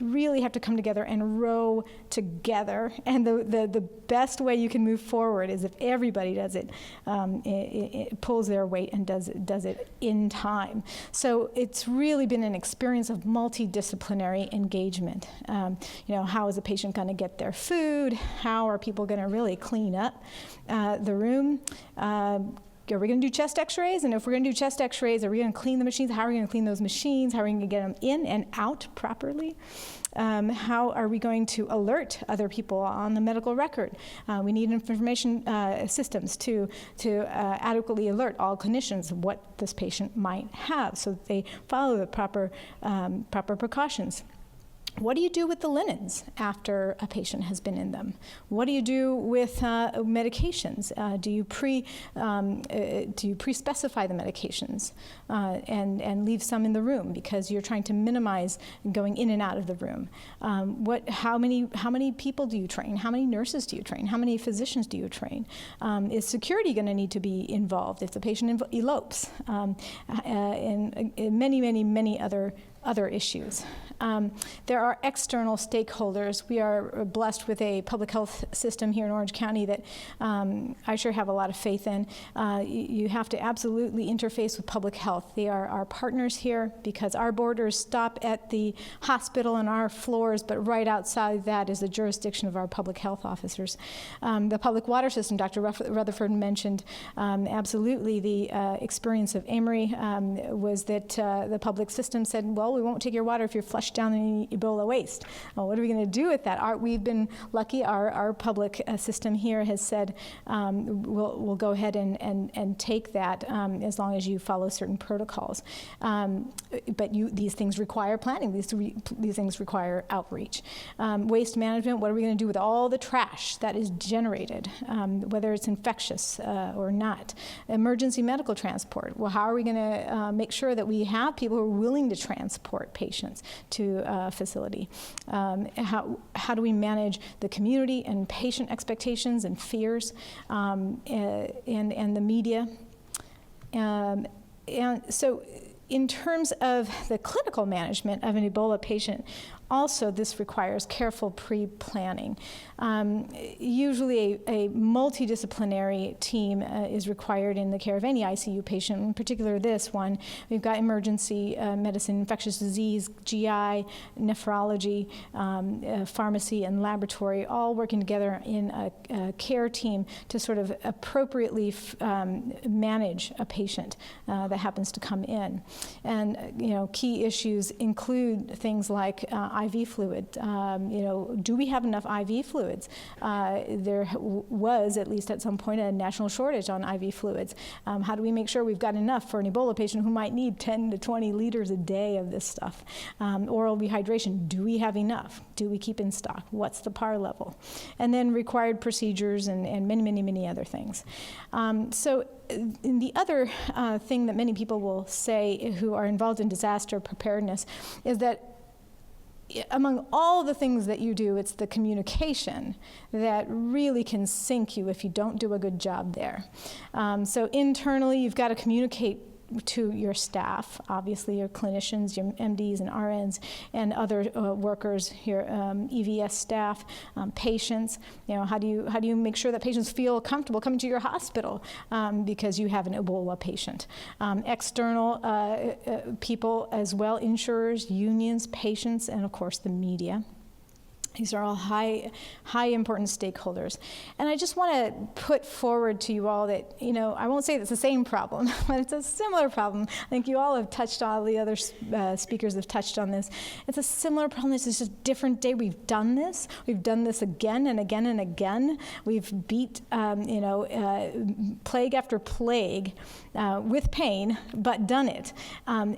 really have to come together and row together. And the best way you can move forward is if everybody does it, it pulls their weight and does it in time. So it's really been an experience of multidisciplinary engagement. How is a patient going to get their food? How are people going to really clean up the room? Are we going to do chest x-rays? And if we're going to do chest x-rays, are we going to clean the machines? How are we going to clean those machines? How are we going to get them in and out properly? How are we going to alert other people on the medical record? We need information systems to adequately alert all clinicians what this patient might have so that they follow the proper precautions. What do you do with the linens after a patient has been in them? What do you do with medications? Do you pre-specify the medications and leave some in the room because you're trying to minimize going in and out of the room? How many people do you train? How many nurses do you train? How many physicians do you train? Is security going to need to be involved if the patient elopes? And many other issues. There are external stakeholders. We are blessed with a public health system here in Orange County that I sure have a lot of faith in. You have to absolutely interface with public health. They are our partners here because our borders stop at the hospital and our floors, but right outside that is the jurisdiction of our public health officers. The public water system, Dr. Rutherford mentioned, absolutely the experience of Amory was that the public system said, well, we won't take your water if you're flushed down in Ebola waste. Well, what are we going to do with that? We've been lucky. Our public system here has said we'll go ahead and take that as long as you follow certain protocols. But these things require planning. These things require outreach. Waste management. What are we going to do with all the trash that is generated, whether it's infectious or not? Emergency medical transport. Well, how are we going to make sure that we have people who are willing to transport patients to a facility? How do we manage the community and patient expectations and fears and the media? And so in terms of the clinical management of an Ebola patient, also this requires careful pre-planning. Usually a multidisciplinary team is required in the care of any ICU patient, in particular this one. We've got emergency medicine, infectious disease, GI, nephrology, pharmacy, and laboratory, all working together in a care team to sort of appropriately manage a patient that happens to come in. And key issues include things like IV fluid. Do we have enough IV fluids? There was, at least at some point, a national shortage on IV fluids. How do we make sure we've got enough for an Ebola patient who might need 10 to 20 liters a day of this stuff? Oral rehydration, do we have enough? Do we keep in stock? What's the PAR level? And then required procedures and many other things. So the other thing that many people will say who are involved in disaster preparedness is that among all the things that you do, it's the communication that really can sink you if you don't do a good job there. So internally, you've got to communicate to your staff, obviously your clinicians, your MDs and RNs, and other workers, your EVS staff, patients. How do you make sure that patients feel comfortable coming to your hospital because you have an Ebola patient? External people as well, insurers, unions, patients, and of course the media. These are all high important stakeholders. And I just want to put forward to you all that, I won't say it's the same problem, but it's a similar problem. I think you all have touched on, the other speakers have touched on this. It's a similar problem. It's just a different day. We've done this. We've done this again and again and again. We've beat, plague after plague with pain, but done it.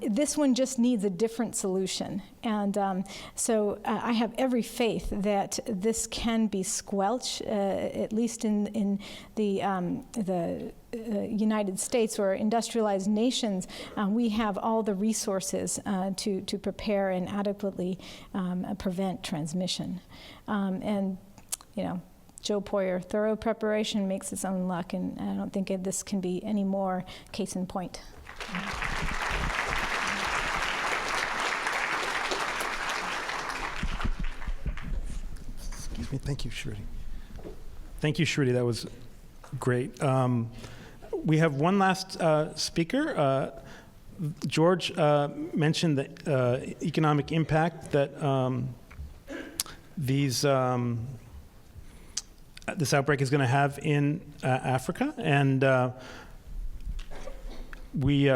This one just needs a different solution. And so I have every faith that this can be squelched, at least in the United States or industrialized nations. We have all the resources to prepare and adequately prevent transmission. And Joe Poyer, thorough preparation makes its own luck, and I don't think this can be any more case in point. Excuse me. Thank you, Shruti. Thank you, Shruti. That was great. We have one last speaker. George mentioned the economic impact that this outbreak is going to have in Africa, and we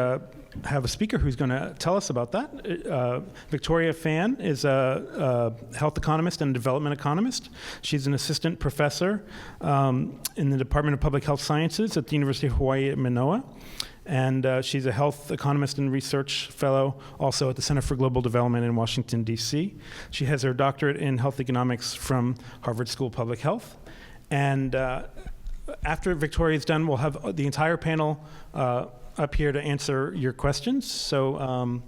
have a speaker who's going to tell us about that. Victoria Fan is a health economist and development economist. She's an assistant professor in the Department of Public Health Sciences at the University of Hawaii at Manoa. And she's a health economist and research fellow also at the Center for Global Development in Washington, D.C. She has her doctorate in health economics from Harvard School of Public Health. And after Victoria's done, we'll have the entire panel up here to answer your questions. So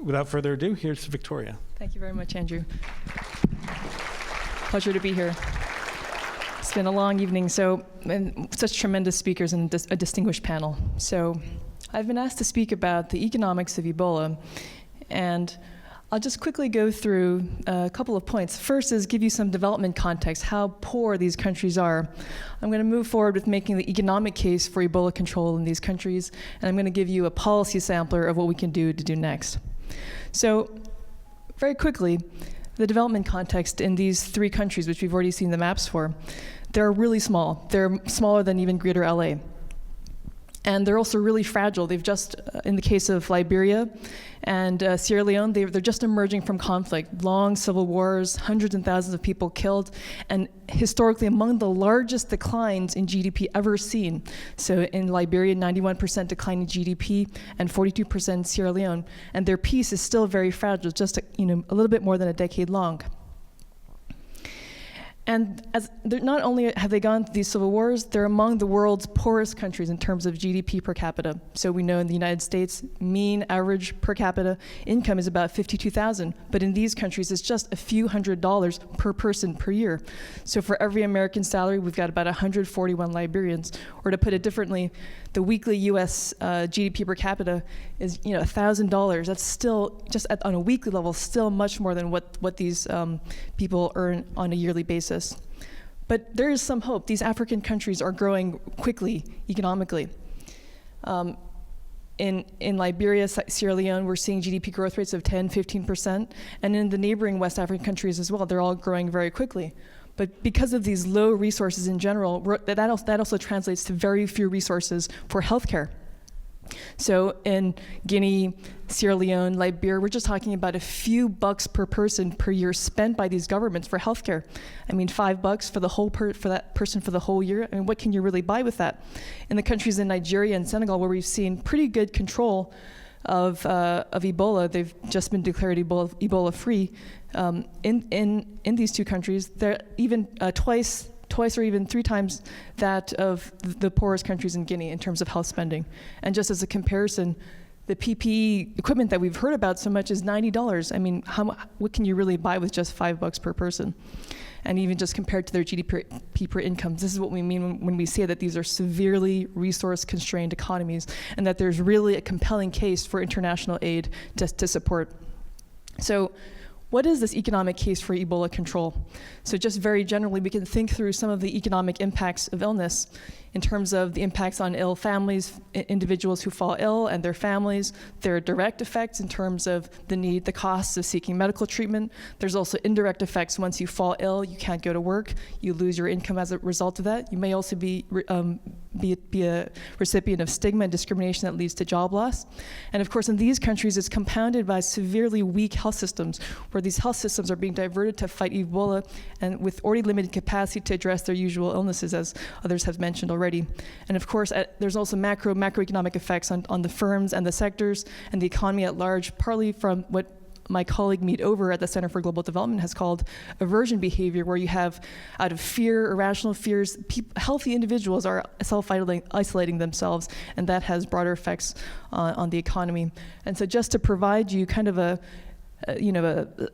without further ado, here's Victoria. Thank you very much, Andrew. Pleasure to be here. It's been a long evening, and such tremendous speakers and a distinguished panel. So I've been asked to speak about the economics of Ebola, and I'll just quickly go through a couple of points. First is give you some development context, how poor these countries are. I'm going to move forward with making the economic case for Ebola control in these countries, and I'm going to give you a policy sampler of what we can do to do next. So very quickly, the development context in these three countries, which we've already seen the maps for, they're really small. They're smaller than even greater LA. And they're also really fragile. They've just, in the case of Liberia and Sierra Leone, they're just emerging from conflict. Long civil wars, hundreds and thousands of people killed, and historically among the largest declines in GDP ever seen. So in Liberia, 91% decline in GDP and 42% in Sierra Leone. And their peace is still very fragile, just a little bit more than a decade long. And not only have they gone through these civil wars, they're among the world's poorest countries in terms of GDP per capita. So we know in the United States, mean average per capita income is about $52,000, but in these countries, it's just a few $100s per person per year. So for every American salary, we've got about 141 Liberians. Or to put it differently, the weekly U.S. GDP per capita is $1,000. That's still, just on a weekly level, still much more than what these people earn on a yearly basis. But there is some hope. These African countries are growing quickly economically. In Liberia, Sierra Leone, we're seeing GDP growth rates of 10, 15%. And in the neighboring West African countries as well, they're all growing very quickly. But because of these low resources in general, that also translates to very few resources for healthcare. So in Guinea, Sierra Leone, Liberia, we're just talking about a few bucks per person per year spent by these governments for healthcare. I mean, $5 for the whole for that person for the whole year. I mean, what can you really buy with that? In the countries in Nigeria and Senegal, where we've seen pretty good control of Ebola, they've just been declared Ebola free. In these two countries, they're even twice or even 3 times that of the poorest countries in Guinea in terms of health spending. And just as a comparison, the PPE equipment that we've heard about so much is $90. I mean, what can you really buy with just $5 per person? And even just compared to their GDP per incomes, this is what we mean when we say that these are severely resource-constrained economies, and that there's really a compelling case for international aid to support. So, what is this economic case for Ebola control? So just very generally, we can think through some of the economic impacts of illness in terms of the impacts on ill families, individuals who fall ill and their families. There are direct effects in terms of the costs of seeking medical treatment. There's also indirect effects. Once you fall ill, you can't go to work. You lose your income as a result of that. You may also be a recipient of stigma and discrimination that leads to job loss. And of course, in these countries, it's compounded by severely weak health systems, where these health systems are being diverted to fight Ebola and with already limited capacity to address their usual illnesses, as others have mentioned already. And of course, there's also macroeconomic effects on the firms and the sectors and the economy at large, partly from what my colleague Mead Over at the Center for Global Development has called aversion behavior, where you have, out of fear, irrational fears, healthy individuals are self-isolating themselves, and that has broader effects on the economy. And so just to provide you kind of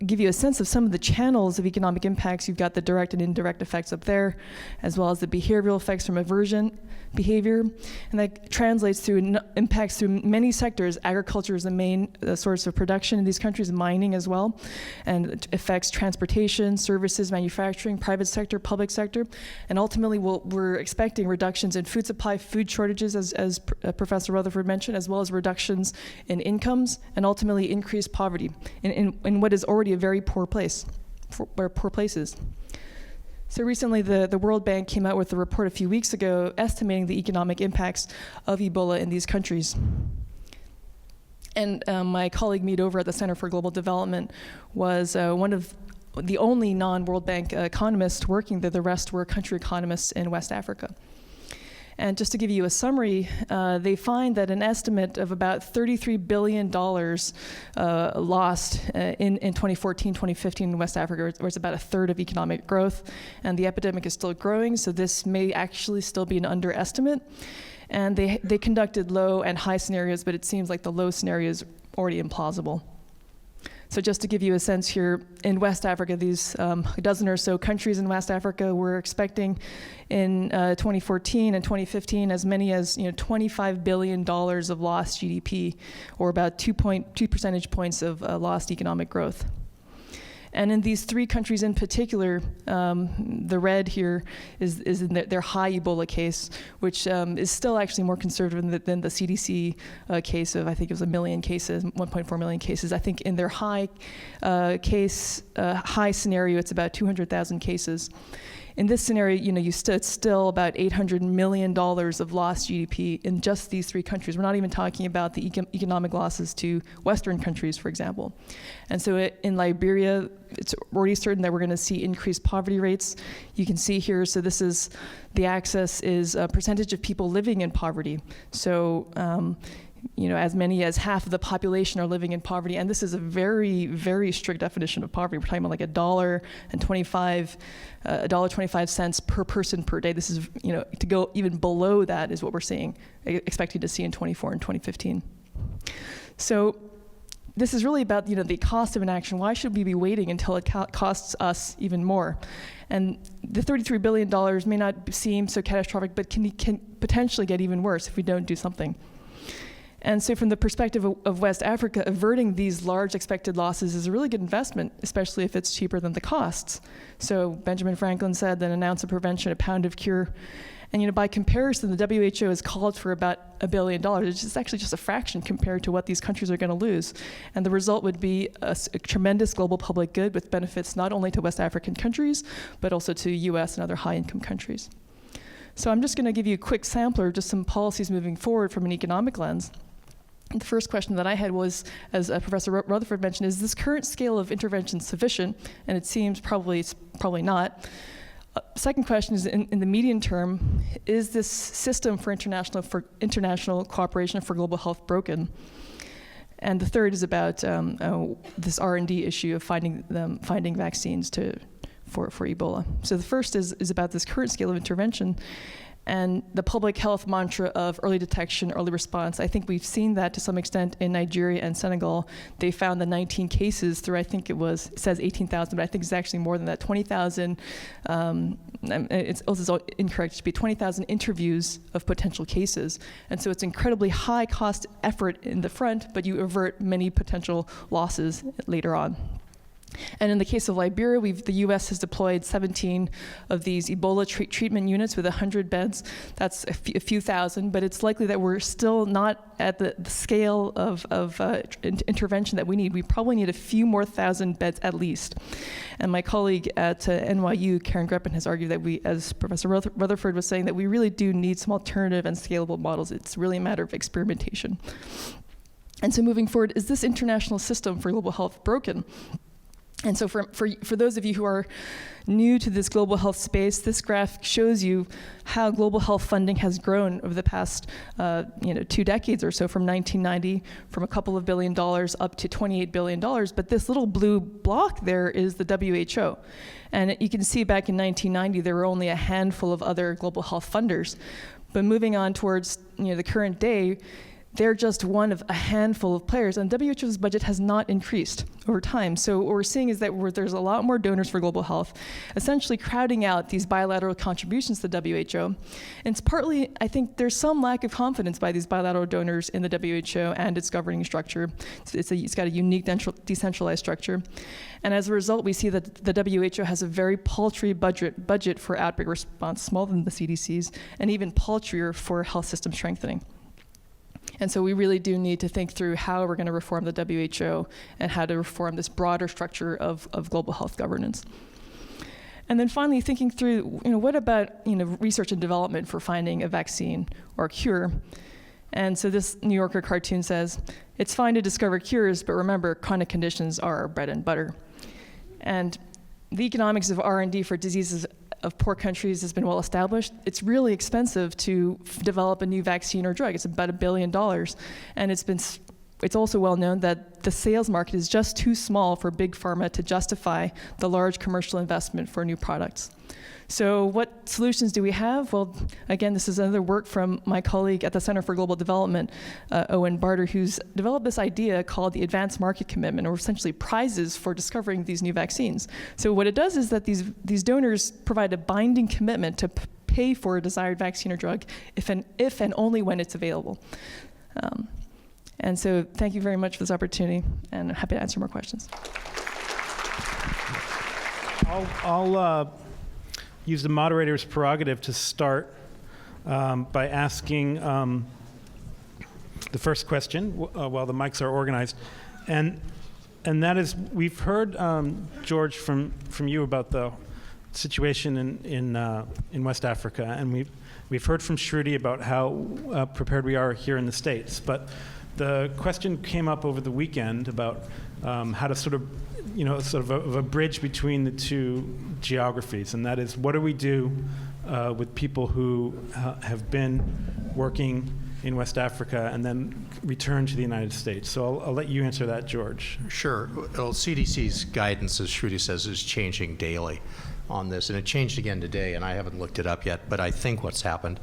give you a sense of some of the channels of economic impacts, you've got the direct and indirect effects up there, as well as the behavioral effects from aversion behavior. And that translates through impacts through many sectors. Agriculture is the main source of production in these countries, mining as well, and it affects transportation, services, manufacturing, private sector, public sector. And ultimately, we're expecting reductions in food supply, food shortages, as Professor Rutherford mentioned, as well as reductions in incomes, and ultimately increased poverty in what is already a very poor place, poor places. So recently, the World Bank came out with a report a few weeks ago estimating the economic impacts of Ebola in these countries. And my colleague Mead Over at the Center for Global Development was one of the only non-World Bank economists working there. The rest were country economists in West Africa. And just to give you a summary, they find that an estimate of about $33 billion lost in 2014, 2015 in West Africa, where it's about a third of economic growth. And the epidemic is still growing, so this may actually still be an underestimate. And they conducted low and high scenarios, but it seems like the low scenario is already implausible. So just to give you a sense here, in West Africa, these a dozen or so countries in West Africa were expecting in 2014 and 2015 as many as $25 billion of lost GDP, or about 2 percentage points of lost economic growth. And in these 3 countries in particular, the red here is in their high Ebola case, which is still actually more conservative than the CDC case of, I think it was 1 million cases, 1.4 million cases. I think in their high high scenario, it's about 200,000 cases. In this scenario, it's still about $800 million of lost GDP in just these 3 countries. We're not even talking about the economic losses to Western countries, for example. And so in Liberia, it's already certain that we're going to see increased poverty rates. You can see here, so this is, the axis is a percentage of people living in poverty. So, as many as half of the population are living in poverty, and this is a very, very strict definition of poverty. We're talking about like $1.25 per person per day. This is, to go even below that is what we're seeing, expecting to see in 24 and 2015. So this is really about, the cost of inaction. Why should we be waiting until it costs us even more? And the $33 billion may not seem so catastrophic, but can potentially get even worse if we don't do something. And so from the perspective of West Africa, averting these large expected losses is a really good investment, especially if it's cheaper than the costs. So Benjamin Franklin said that an ounce of prevention, a pound of cure. And by comparison, the WHO has called for about $1 billion. It's actually just a fraction compared to what these countries are going to lose. And the result would be a tremendous global public good with benefits not only to West African countries, but also to US and other high-income countries. So I'm just going to give you a quick sampler of just some policies moving forward from an economic lens. The first question that I had was, as Professor Rutherford mentioned, is this current scale of intervention sufficient? And it seems it's probably not. Second question is, in the medium term, is this system for international cooperation for global health broken? And the third is about this R&D issue of finding vaccines for Ebola. So the first is about this current scale of intervention and the public health mantra of early detection, early response. I think we've seen that to some extent in Nigeria and Senegal. They found the 19 cases through, I think it says 18,000, but I think it's actually more than that, 20,000, it's also incorrect, it should be 20,000 interviews of potential cases. And so it's incredibly high cost effort in the front, but you avert many potential losses later on. And in the case of Liberia, the U.S. has deployed 17 of these Ebola treatment units with 100 beds. That's a few thousand, but it's likely that we're still not at the scale of intervention that we need. We probably need a few more thousand beds at least. And my colleague at NYU, Karen Greppen, has argued that we, as Professor Rutherford was saying, that we really do need some alternative and scalable models. It's really a matter of experimentation. And so moving forward, is this international system for global health broken? And so for those of you who are new to this global health space, this graph shows you how global health funding has grown over the past 2 decades or so, from 1990, from a couple of $1 billion up to $28 billion. But this little blue block there is the WHO. And you can see back in 1990, there were only a handful of other global health funders. But moving on towards the current day, they're just one of a handful of players, and WHO's budget has not increased over time. So what we're seeing is that there's a lot more donors for global health, essentially crowding out these bilateral contributions to the WHO. And it's partly, I think, there's some lack of confidence by these bilateral donors in the WHO and its governing structure. It's got a unique decentralized structure. And as a result, we see that the WHO has a very paltry budget for outbreak response, smaller than the CDC's, and even paltrier for health system strengthening. And so we really do need to think through how we're going to reform the WHO and how to reform this broader structure of global health governance. And then finally, thinking through, what about research and development for finding a vaccine or a cure? And so this New Yorker cartoon says, it's fine to discover cures, but remember, chronic conditions are our bread and butter. And the economics of R&D for diseases of poor countries has been well established. It's really expensive to develop a new vaccine or drug. It's about $1 billion. And it's also well known that the sales market is just too small for big pharma to justify the large commercial investment for new products. So what solutions do we have? Well, again, this is another work from my colleague at the Center for Global Development, Owen Barter, who's developed this idea called the Advanced Market Commitment, or essentially prizes for discovering these new vaccines. So what it does is that these donors provide a binding commitment to pay for a desired vaccine or drug if and only when it's available. And so thank you very much for this opportunity, and I'm happy to answer more questions. I'll use the moderator's prerogative to start by asking the first question while the mics are organized. And that is, we've heard, George, from you about the situation in West Africa, and we've heard from Shruti about how prepared we are here in the States. But the question came up over the weekend about how to sort of a bridge between the two geographies, and that is, what do we do with people who have been working in West Africa and then return to the United States? So I'll let you answer that, George. Sure. Well, CDC's guidance, as Shruti says, is changing daily on this, and it changed again today, and I haven't looked it up yet, but I think what's happened.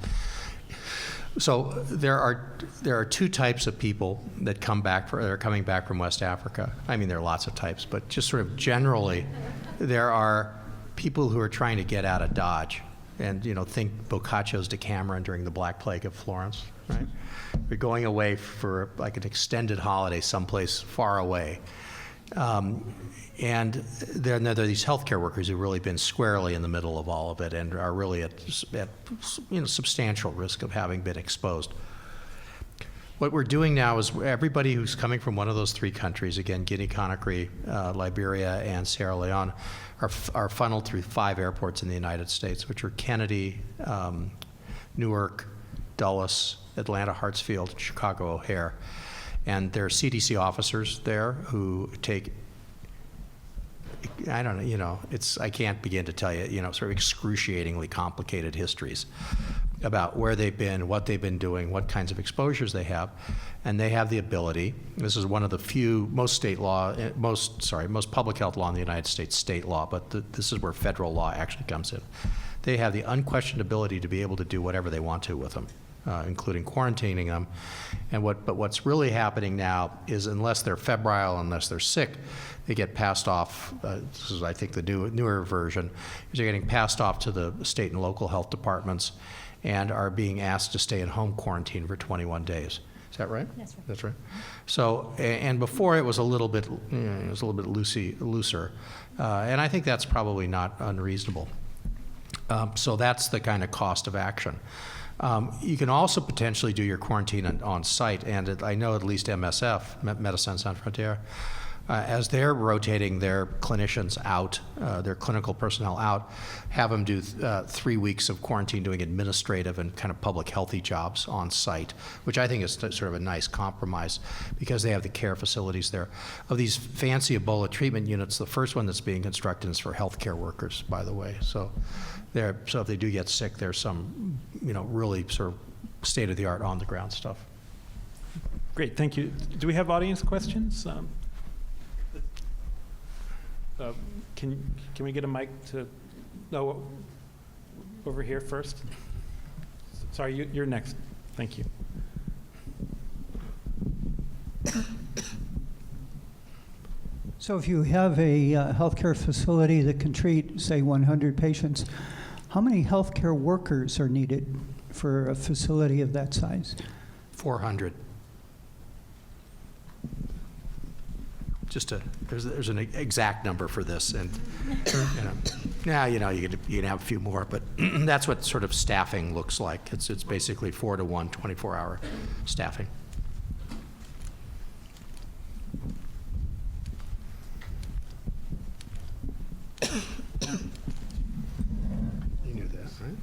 So there are two types of people that are coming back from West Africa. I mean, there are lots of types, but just sort of generally, there are people who are trying to get out of Dodge, and think Boccaccio's Decameron during the Black Plague of Florence, right? They're going away for like an extended holiday someplace far away. And there are these healthcare workers who've really been squarely in the middle of all of it and are really at substantial risk of having been exposed. What we're doing now is everybody who's coming from one of those three countries, again, Guinea-Conakry, Liberia, and Sierra Leone, are funneled through 5 airports in the United States, which are Kennedy, Newark, Dulles, Atlanta Hartsfield, Chicago O'Hare. And there are CDC officers there who take, I don't know, I can't begin to tell you, sort of excruciatingly complicated histories about where they've been, what they've been doing, what kinds of exposures they have. And they have the ability, this is one of the few, most public health law in the United States, state law, but this is where federal law actually comes in. They have the unquestioned ability to be able to do whatever they want to with them, including quarantining them. But what's really happening now is, unless they're febrile, unless they're sick, they get passed off. This is, I think, the newer version. Is they're getting passed off to the state and local health departments, and are being asked to stay in home quarantine for 21 days. Is that right? That's right. That's right. So, and before it was a little bit, looser, and I think that's probably not unreasonable. So that's the kind of cost of action. You can also potentially do your quarantine on site, and I know at least MSF, Médecins Sans Frontières, as they're rotating their clinicians out, their clinical personnel out, have them do 3 weeks of quarantine doing administrative and kind of public healthy jobs on site, which I think is sort of a nice compromise because they have the care facilities there. Of these fancy Ebola treatment units, the first one that's being constructed is for healthcare workers, by the way. So if they do get sick, there's some, really sort of state-of-the-art on-the-ground stuff. Great, thank you. Do we have audience questions? Can we get a mic to, no, over here first? Sorry, you're next. Thank you. So if you have a healthcare facility that can treat, say, 100 patients, how many healthcare workers are needed for a facility of that size? 400. There's an exact number for this, and now you can have a few more, but that's what sort of staffing looks like. It's basically 4 to 1, 24-hour staffing. You knew that, right?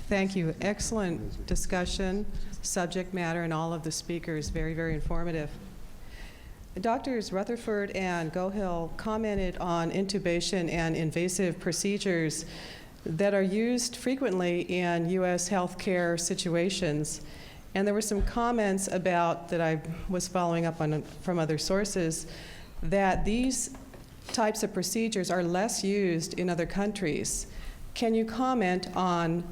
Thank you. Excellent discussion, subject matter, and all of the speakers. Very, very informative. Doctors Rutherford and Gohill commented on intubation and invasive procedures that are used frequently in U.S. healthcare situations. And there were some comments about, that I was following up on from other sources, that these types of procedures are less used in other countries. Can you comment on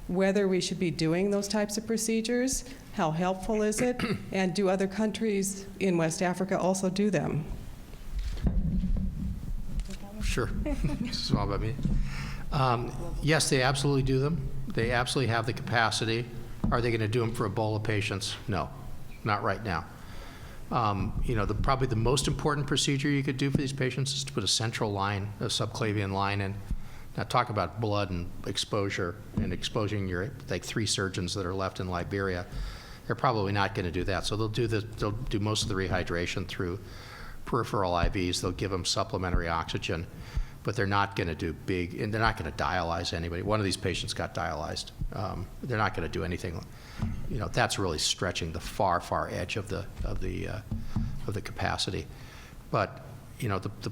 whether we should be doing those types of procedures? How helpful is it? And do other countries in West Africa also do them? Sure. This is all about me. Yes, they absolutely do them. They absolutely have the capacity. Are they going to do them for Ebola patients? No, not right now. Probably the most important procedure you could do for these patients is to put a central line, a subclavian line in. Now talk about blood and exposure and exposing your 3 surgeons that are left in Liberia. They're probably not going to do that. So they'll do most of the rehydration through peripheral IVs. They'll give them supplementary oxygen, but they're not going to do big, and they're not going to dialyze anybody. One of these patients got dialyzed. They're not going to do anything. That's really stretching the far, far edge of the capacity. But the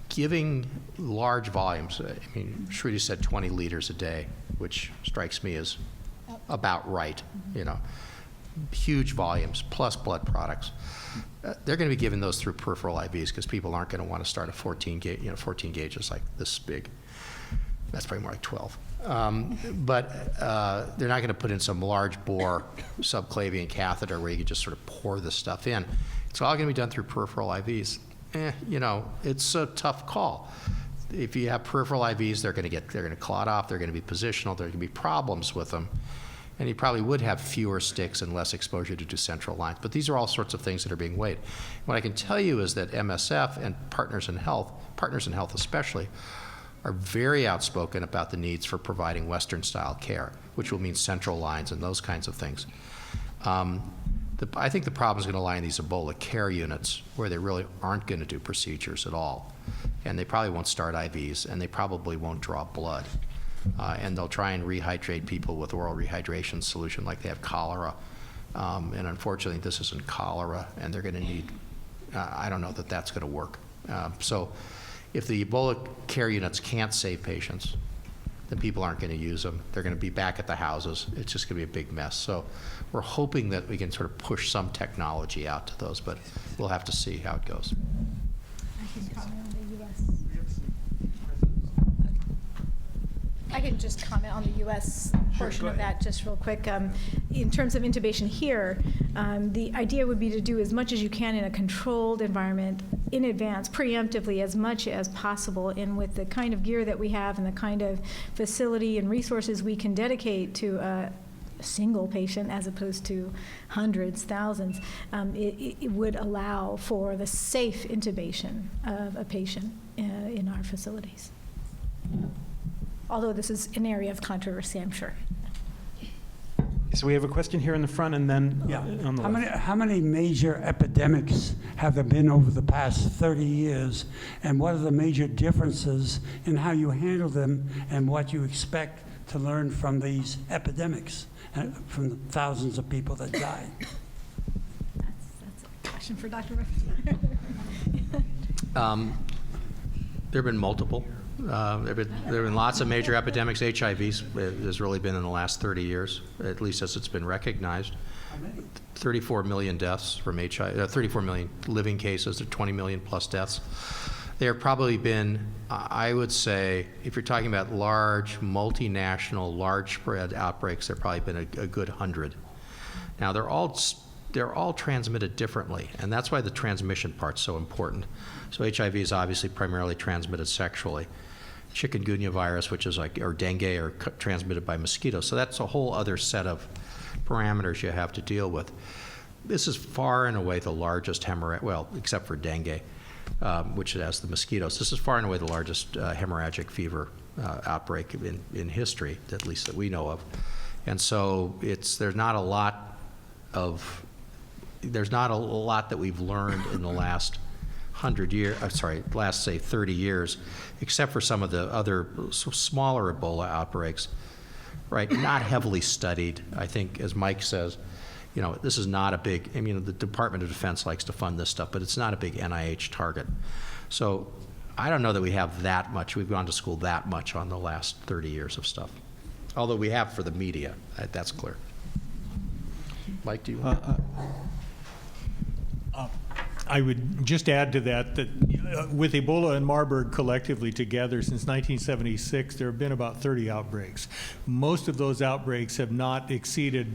giving large volumes. I mean, Shruti said 20 liters a day, which strikes me as about right. Huge volumes plus blood products. They're going to be giving those through peripheral IVs because people aren't going to want to start a 14 gauges like this big. That's probably more like 12. But they're not going to put in some large bore subclavian catheter where you can just sort of pour this stuff in. It's all going to be done through peripheral IVs. It's a tough call. If you have peripheral IVs, they're going to clot off, they're going to be positional, there are going to be problems with them. And you probably would have fewer sticks and less exposure to central lines. But these are all sorts of things that are being weighed. What I can tell you is that MSF and Partners in Health especially, are very outspoken about the needs for providing Western-style care, which will mean central lines and those kinds of things. I think the problem is going to lie in these Ebola care units where they really aren't going to do procedures at all. And they probably won't start IVs, and they probably won't draw blood. and they'll try and rehydrate people with oral rehydration solution like they have cholera. And unfortunately, this isn't cholera, and they're going to need, I don't know that that's going to work. So if the Ebola care units can't save patients, then people aren't going to use them. They're going to be back at the houses. It's just going to be a big mess. So we're hoping that we can sort of push some technology out to those, but we'll have to see how it goes. I can just comment on the U.S. portion of that just real quick. In terms of intubation here, the idea would be to do as much as you can in a controlled environment in advance, preemptively as much as possible, and with the kind of gear that we have and the kind of facility and resources we can dedicate to a single patient as opposed to hundreds, thousands, it would allow for the safe intubation of a patient in our facilities. Although this is an area of controversy, I'm sure. So we have a question here in the front, and then on the left. How many major epidemics have there been over the past 30 years, and what are the major differences in how you handle them and what you expect to learn from these epidemics, from the thousands of people that died? That's a question for Dr. There have been multiple. There have been lots of major epidemics. HIV has really been in the last 30 years, at least as it's been recognized. 34 million deaths from HIV, 34 million living cases, 20 million plus deaths. There have probably been, I would say, if you're talking about large, multinational, large spread outbreaks, there have probably been a good 100. Now, they're all transmitted differently, and that's why the transmission part's so important. So HIV is obviously primarily transmitted sexually. Chikungunya virus, which is or dengue, are transmitted by mosquitoes. So that's a whole other set of parameters you have to deal with. This is far and away the largest hemorrhagic, well, except for dengue, which has the mosquitoes. This is far and away the largest hemorrhagic fever outbreak in history, at least that we know of. And so there's not a lot that we've learned in the last 100 years, last, say, 30 years, except for some of the other smaller Ebola outbreaks, right? Not heavily studied. I think, as Mike says, this is not a big, the Department of Defense likes to fund this stuff, but it's not a big NIH target. So I don't know that we have that much, we've gone to school that much on the last 30 years of stuff. Although we have for the media, that's clear. Mike, do you want to? I would just add to that with Ebola and Marburg collectively together since 1976, there have been about 30 outbreaks. Most of those outbreaks have not exceeded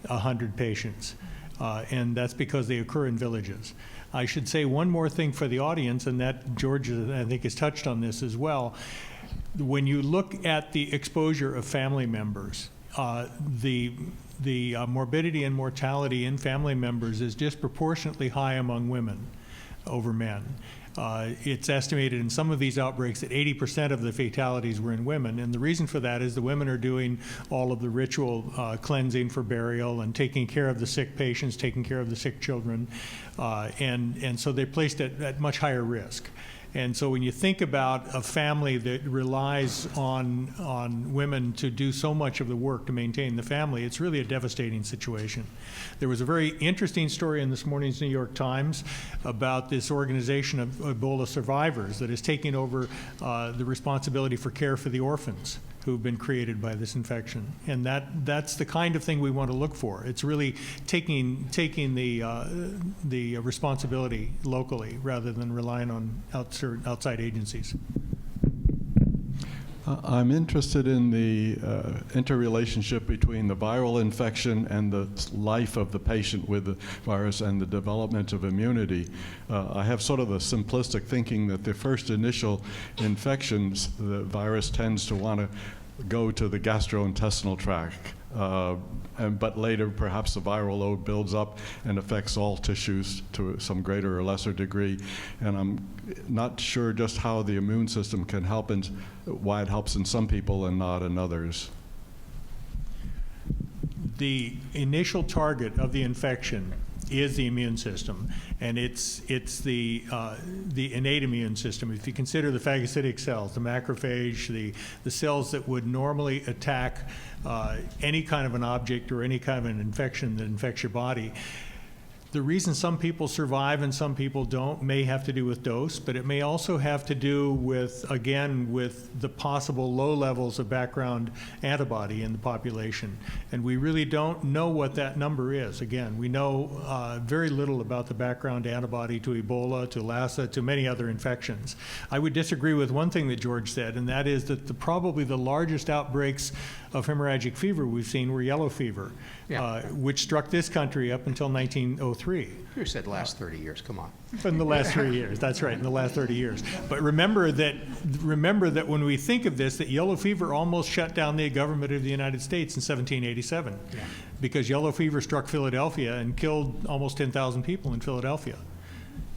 100 patients, and that's because they occur in villages. I should say one more thing for the audience, and that George, I think, has touched on this as well. When you look at the exposure of family members, the morbidity and mortality in family members is disproportionately high among women over men. It's estimated in some of these outbreaks that 80% of the fatalities were in women, and the reason for that is the women are doing all of the ritual cleansing for burial and taking care of the sick patients, taking care of the sick children, and so they're placed at much higher risk. And so when you think about a family that relies on women to do so much of the work to maintain the family, it's really a devastating situation. There was a very interesting story in this morning's New York Times about this organization of Ebola survivors that is taking over the responsibility for care for the orphans who've been created by this infection. And that's the kind of thing we want to look for. It's really taking the responsibility locally rather than relying on outside agencies. I'm interested in the interrelationship between the viral infection and the life of the patient with the virus and the development of immunity. I have sort of a simplistic thinking that the first initial infections, the virus tends to want to go to the gastrointestinal tract. But later, perhaps the viral load builds up and affects all tissues to some greater or lesser degree. And I'm not sure just how the immune system can help and why it helps in some people and not in others. The initial target of the infection is the immune system, and it's the innate immune system. If you consider the phagocytic cells, the macrophage, the cells that would normally attack any kind of an object or any kind of an infection that infects your body, the reason some people survive and some people don't may have to do with dose, but it may also have to do with, again, with the possible low levels of background antibody in the population. And we really don't know what that number is. Again, we know very little about the background antibody to Ebola, to Lassa, to many other infections. I would disagree with one thing that George said, and that is that probably the largest outbreaks of hemorrhagic fever we've seen were yellow fever, which struck this country up until 1903. You said last 30 years, come on. In the last 3 years, that's right, in the last 30 years. But remember that when we think of this, that yellow fever almost shut down the government of the United States in 1787, because yellow fever struck Philadelphia and killed almost 10,000 people in Philadelphia.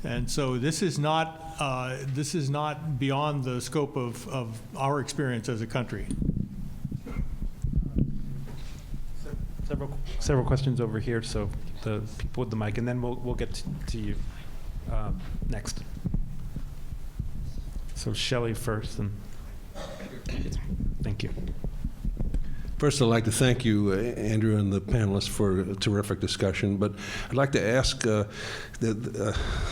And so this is not beyond the scope of our experience as a country. Several questions over here, so the people with the mic, and then we'll get to you next. So Shelley first, and thank you. First, I'd like to thank you, Andrew, and the panelists for a terrific discussion. But I'd like to ask a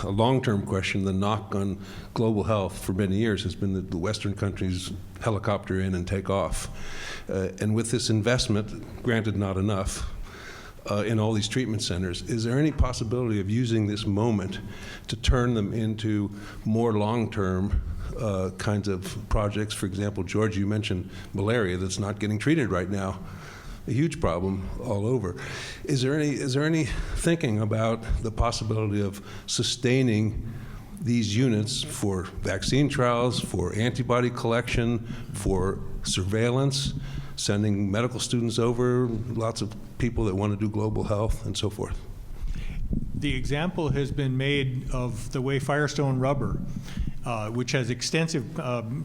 long-term question. The knock on global health for many years has been that the Western countries helicopter in and take off. And with this investment, granted not enough, in all these treatment centers, is there any possibility of using this moment to turn them into more long-term kinds of projects? For example, George, you mentioned malaria that's not getting treated right now, a huge problem all over. Is there any thinking about the possibility of sustaining these units for vaccine trials, for antibody collection, for surveillance, sending medical students over, lots of people that want to do global health, and so forth? The example has been made of the way Firestone Rubber, which has extensive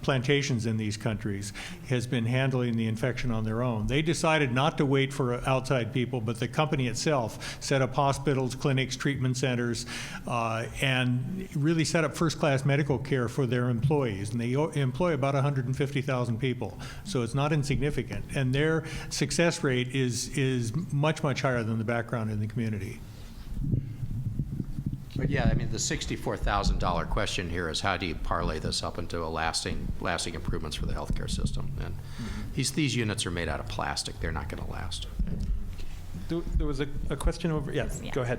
plantations in these countries, has been handling the infection on their own. They decided not to wait for outside people, but the company itself set up hospitals, clinics, treatment centers, and really set up first-class medical care for their employees. And they employ about 150,000 people, so it's not insignificant. And their success rate is much, much higher than the background in the community. But yeah, I mean, the $64,000 question here is how do you parlay this up into a lasting improvements for the healthcare system? And these units are made out of plastic; they're not going to last. There was a question over. Yes, go ahead.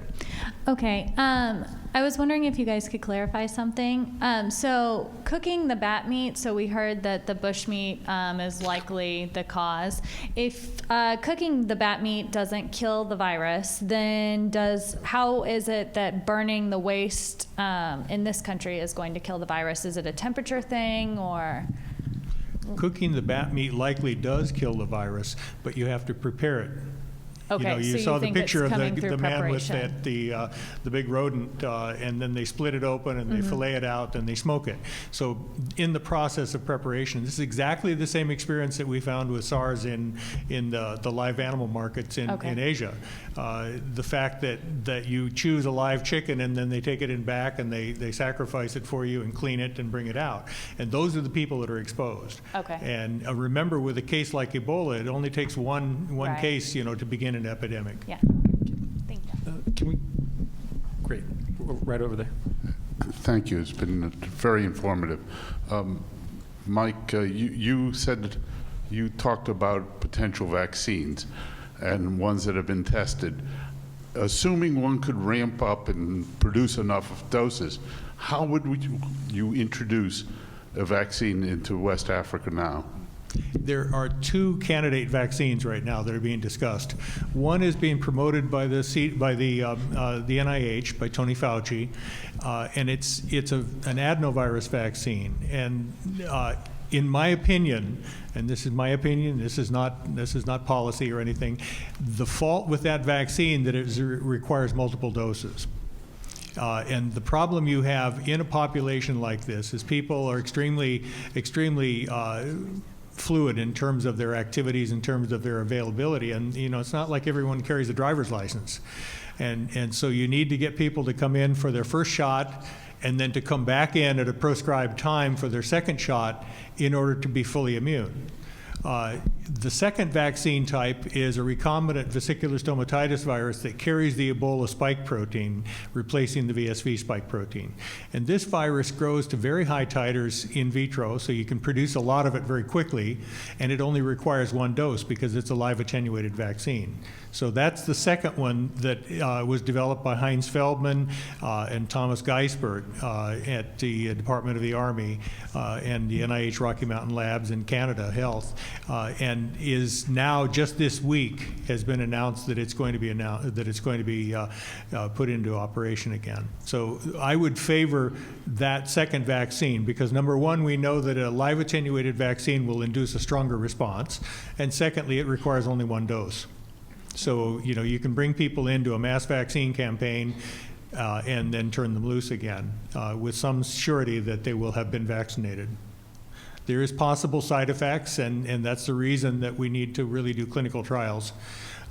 Okay. I was wondering if you guys could clarify something. So cooking the bat meat, so we heard that the bush meat is likely the cause. If cooking the bat meat doesn't kill the virus, then how is it that burning the waste in this country is going to kill the virus? Is it a temperature thing, or? Cooking the bat meat likely does kill the virus, but you have to prepare it. Okay, you so saw you the think picture it's of coming the through man with preparation. the big rodent, and then they split it open and they fillet it out and they smoke it. So in the process of preparation, this is exactly the same experience that we found with SARS in the live animal markets in Asia. The fact that you choose a live chicken and then they take it in back and they sacrifice it for you and clean it and bring it out. And those are the people that are exposed. Okay. And remember, with a case like Ebola, it only takes one Right. case, to begin an epidemic. Yeah. Thank you. Can we? Great. Right over there. Thank you. It's been very informative. Mike, you said you talked about potential vaccines and ones that have been tested. Assuming one could ramp up and produce enough doses, how would you introduce a vaccine into West Africa now? There are two candidate vaccines right now that are being discussed. One is being promoted by the NIH, by Tony Fauci, and it's an adenovirus vaccine. And in my opinion, and this is my opinion, this is not policy or anything, the fault with that vaccine that it requires multiple doses. And the problem you have in a population like this is people are extremely fluid in terms of their activities, in terms of their availability. And, you know, it's not like everyone carries a driver's license. And so you need to get people to come in for their first shot and then to come back in at a prescribed time for their second shot in order to be fully immune. The second vaccine type is a recombinant vesicular stomatitis virus that carries the Ebola spike protein, replacing the VSV spike protein. And this virus grows to very high titers in vitro, so you can produce a lot of it very quickly, and it only requires one dose because it's a live attenuated vaccine. So that's the second one that was developed by Heinz Feldman and Thomas Geisbert at the Department of the Army and the NIH Rocky Mountain Labs in Canada Health, and is now just this week has been announced that it's going to be put into operation again. So I would favor that second vaccine because number one, we know that a live attenuated vaccine will induce a stronger response, and secondly, it requires only one dose. So, you know, you can bring people into a mass vaccine campaign and then turn them loose again with some surety that they will have been vaccinated. There is possible side effects, and that's the reason that we need to really do clinical trials.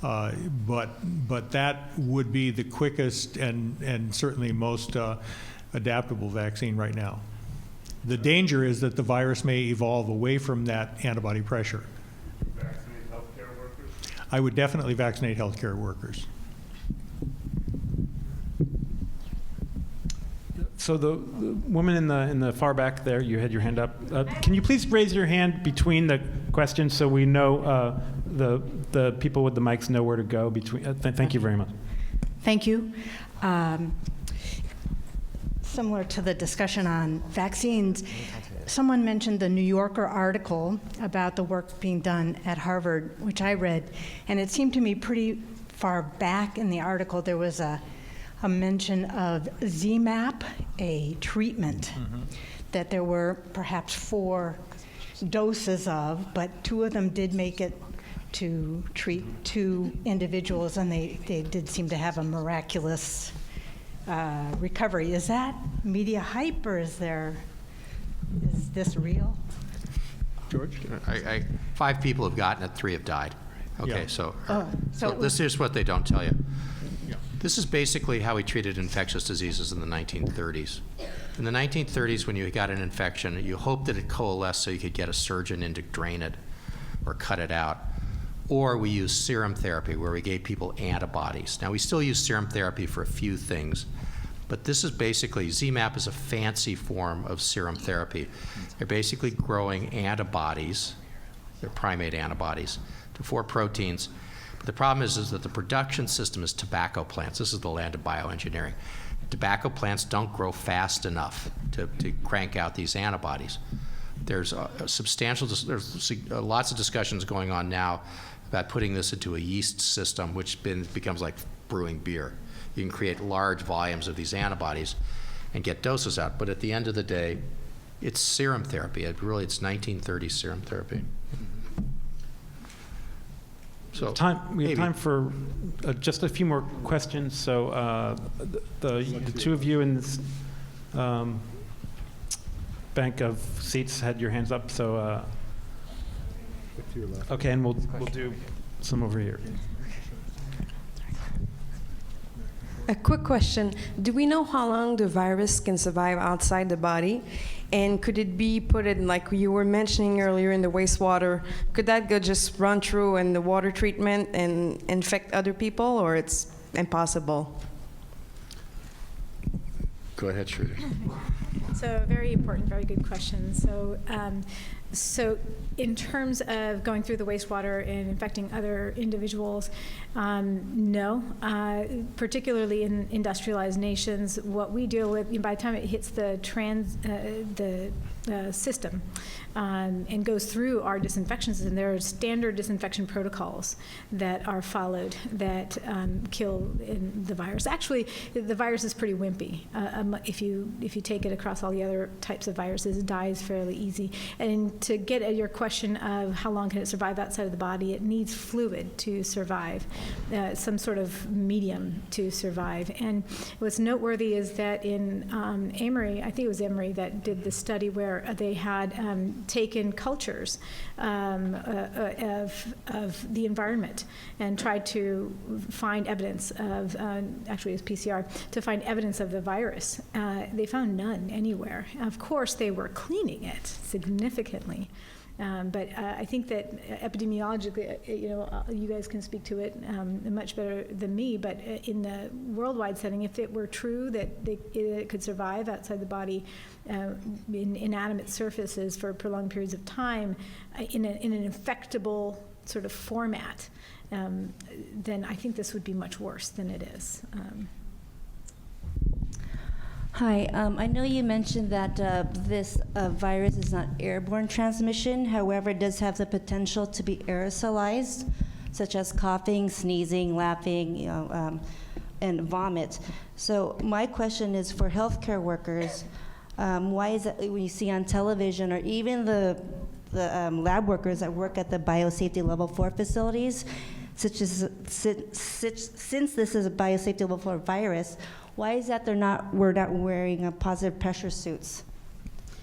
But that would be the quickest and certainly most adaptable vaccine right now. The danger is that the virus may evolve away from that antibody pressure. I would definitely vaccinate healthcare workers. So the woman in the far back there, you had your hand up. Can you please raise your hand between the questions so we know the people with the mics know where to go between? Thank you very much. Thank you. Similar to the discussion on vaccines, someone mentioned the New Yorker article about the work being done at Harvard, which I read, and it seemed to me pretty far back in the article there was a mention of ZMapp, a treatment that there were perhaps 4 doses of, but 2 of them did make it to treat 2 individuals, and they did seem to have a miraculous recovery. Is that media hype, or is this real? George? 5 people have gotten it, 3 have died. Okay, Yeah. so this is what they don't tell you. This is basically how we treated infectious diseases in the 1930s. In the 1930s, when you got an infection, you hoped that it coalesced so you could get a surgeon in to drain it or cut it out. Or we used serum therapy, where we gave people antibodies. Now, we still use serum therapy for a few things, but this is basically, ZMapp is a fancy form of serum therapy. They're basically growing antibodies, they're primate antibodies, to 4 proteins. But the problem is that the production system is tobacco plants. This is the land of bioengineering. Tobacco plants don't grow fast enough to crank out these antibodies. There's lots of discussions going on now about putting this into a yeast system, which becomes like brewing beer. You can create large volumes of these antibodies and get doses out. But at the end of the day, it's serum therapy. It's 1930s serum therapy. So we have time for just a few more questions. So the 2 of you in this bank of seats had your hands up. So okay, and we'll do some over here. A quick question. Do we know how long the virus can survive outside the body? And could it be put in, like you were mentioning earlier, in the wastewater? Could that just run through in the water treatment and infect other people, or it's impossible? Go ahead, Shruti. So very important, very good question. So in terms of going through the wastewater and infecting other individuals, no. Particularly in industrialized nations, what we deal with, by the time it hits the system and goes through our disinfection system, there are standard disinfection protocols that are followed that kill the virus. Actually, the virus is pretty wimpy. If you take it across all the other types of viruses, it dies fairly easy. And to get at your question, question of how long can it survive outside of the body. It needs fluid to survive, some sort of medium to survive. And what's noteworthy is that in Emory, I think it was Emory that did the study where they had taken cultures of the environment and tried to find evidence of, actually it was PCR, to find evidence of the virus. They found none anywhere. Of course, they were cleaning it significantly. But I think that epidemiologically, you guys can speak to it much better than me, but in the worldwide setting, if it were true that it could survive outside the body in inanimate surfaces for prolonged periods of time in an infectable sort of format, then I think this would be much worse than it is. Hi, I know you mentioned that this virus is not airborne transmission. However, it does have the potential to be aerosolized, such as coughing, sneezing, laughing, and vomit. So my question is for healthcare workers, why is it when you see on television or even the lab workers that work at the biosafety level 4 facilities, since this is a biosafety level 4 virus, why is that we're not wearing positive pressure suits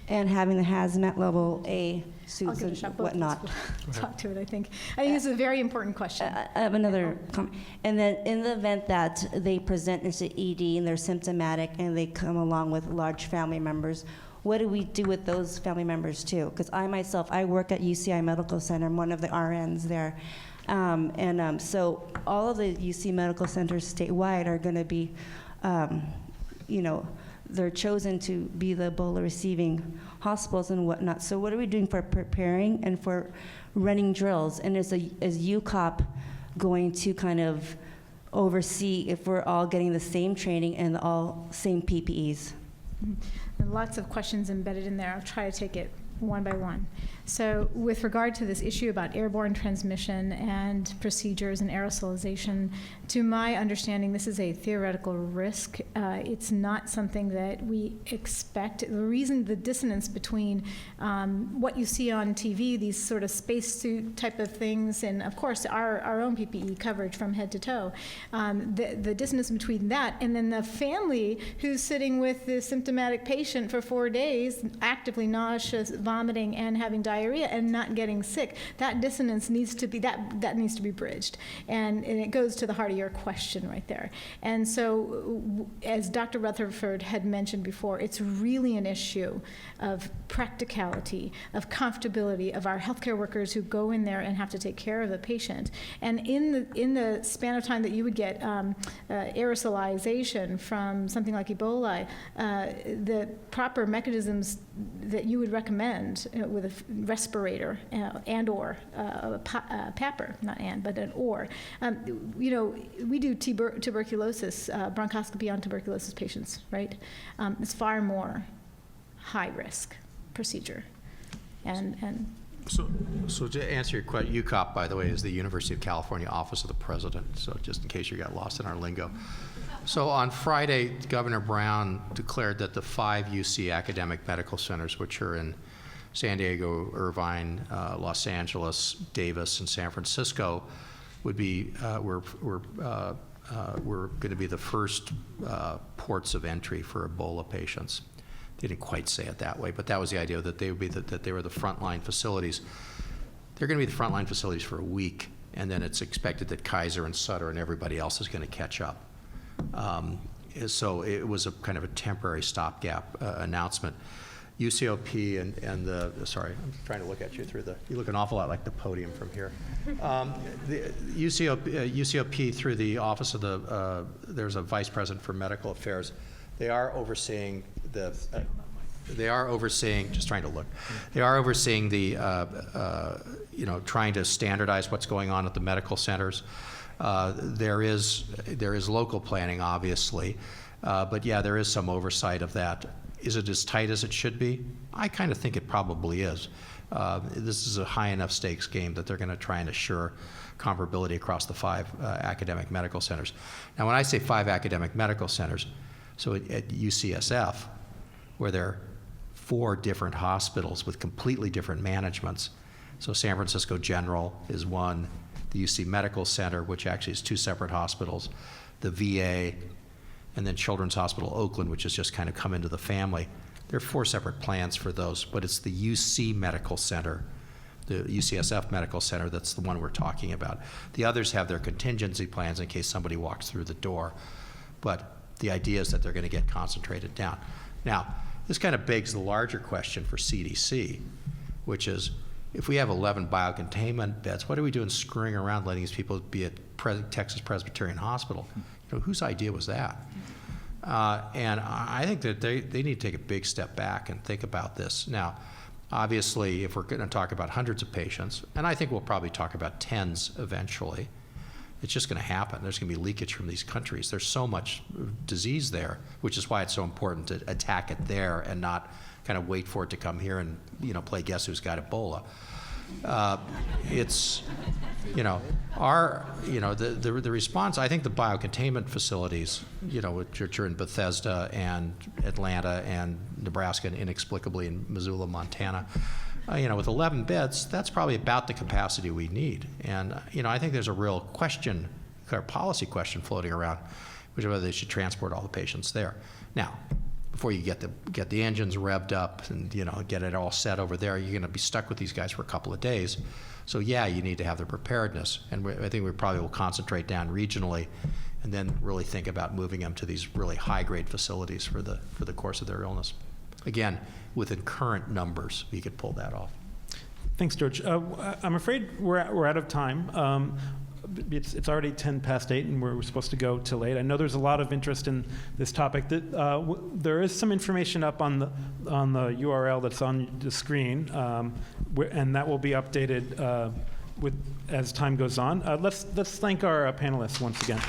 and having the hazmat level A suits and whatnot? Talk to it, I think. I think it's a very important question. I have another comment. And then in the event that they present into ED and they're symptomatic and they come along with large family members, what do we do with those family members too? Because I myself, I work at UCI Medical Center. I'm one of the RNs there. So all of the UC Medical Centers statewide are going to be they're chosen to be the Ebola receiving hospitals and whatnot. So what are we doing for preparing and for running drills? And is UCOP going to kind of oversee if we're all getting the same training and all same PPEs? And lots of questions embedded in there. I'll try to take it one by one. So with regard to this issue about airborne transmission and procedures and aerosolization, to my understanding, this is a theoretical risk. It's not something that we expect. The reason, the dissonance between what you see on TV, these sort of spacesuit type of things, and of course our own PPE coverage from head to toe, the dissonance between that and then the family who's sitting with the symptomatic patient for 4 days, actively nauseous, vomiting, and having diarrhea and not getting sick, that dissonance needs to be that needs to be bridged, and it goes to the heart of your question right there. And so, as Dr. Rutherford had mentioned before, it's really an issue of practicality, of comfortability of our healthcare workers who go in there and have to take care of the patient. And in the span of time that you would get aerosolization from something like Ebola, the proper mechanisms that you would recommend with a respirator and or a PAPR, not and, but an or. We do tuberculosis, bronchoscopy on tuberculosis patients, right? It's far more high risk procedure. So to answer your question, UCOP, by the way, is the University of California Office of the President, so just in case you got lost in our lingo. So on Friday, Governor Brown declared that the 5 UC academic medical centers, which are in San Diego, Irvine, Los Angeles, Davis, and San Francisco, would be were going to be the first ports of entry for Ebola patients. They didn't quite say it that way, but that was the idea, that they would be that they were the frontline facilities. They're going to be the frontline facilities for a week, and then it's expected that Kaiser and Sutter and everybody else is going to catch up. So it was a kind of a temporary stopgap announcement. UCOP and the, sorry, I'm trying to look at you through the, you look an awful lot like the podium from here. The UCOP through the office of the, there's a vice president for medical affairs. They are overseeing the, just trying to look. They are overseeing the, trying to standardize what's going on at the medical centers. There is local planning, obviously, but yeah, there is some oversight of that. Is it as tight as it should be? I kind of think it probably is. This is a high enough stakes game that they're going to try and assure comparability across the 5 academic medical centers. Now, when I say 5 academic medical centers, so at UCSF, where there are 4 different hospitals with completely different managements, So San Francisco General is one, the UC Medical Center, which actually is 2 separate hospitals, the VA, and then Children's Hospital Oakland, which has just kind of come into the family. There are 4 separate plans for those, but it's the UC Medical Center, the UCSF Medical Center, that's the one we're talking about. The others have their contingency plans in case somebody walks through the door, but the idea is that they're going to get concentrated down. Now, this kind of begs the larger question for CDC, which is, if we have 11 biocontainment beds, what are we doing screwing around letting these people be at Texas Presbyterian Hospital? You know, whose idea was that? And I think that they need to take a big step back and think about this. Now, obviously, if we're going to talk about hundreds of patients, and I think we'll probably talk about tens eventually, it's just going to happen. There's going to be leakage from these countries. There's so much disease there, which is why it's so important to attack it there and not kind of wait for it to come here and, you know, play guess who's got Ebola. It's, you know, the response, I think the biocontainment facilities, you know, which are in Bethesda and Atlanta and Nebraska and inexplicably in Missoula, Montana, you know, with 11 beds, that's probably about the capacity we need. And, you know, I think there's a real question, a policy question floating around, which is whether they should transport all the patients there. Now, before you get the engines revved up and, you know, get it all set over there, you're going to be stuck with these guys for a couple of days. So yeah, you need to have the preparedness, and I think we probably will concentrate down regionally, and then really think about moving them to these really high-grade facilities for the course of their illness. Again, within current numbers, we could pull that off. Thanks, George. I'm afraid we're out of time. It's already 8:10, and we're supposed to go till 8. I know there's a lot of interest in this topic. There is some information up on the URL that's on the screen, and that will be updated as time goes on. Let's thank our panelists once again.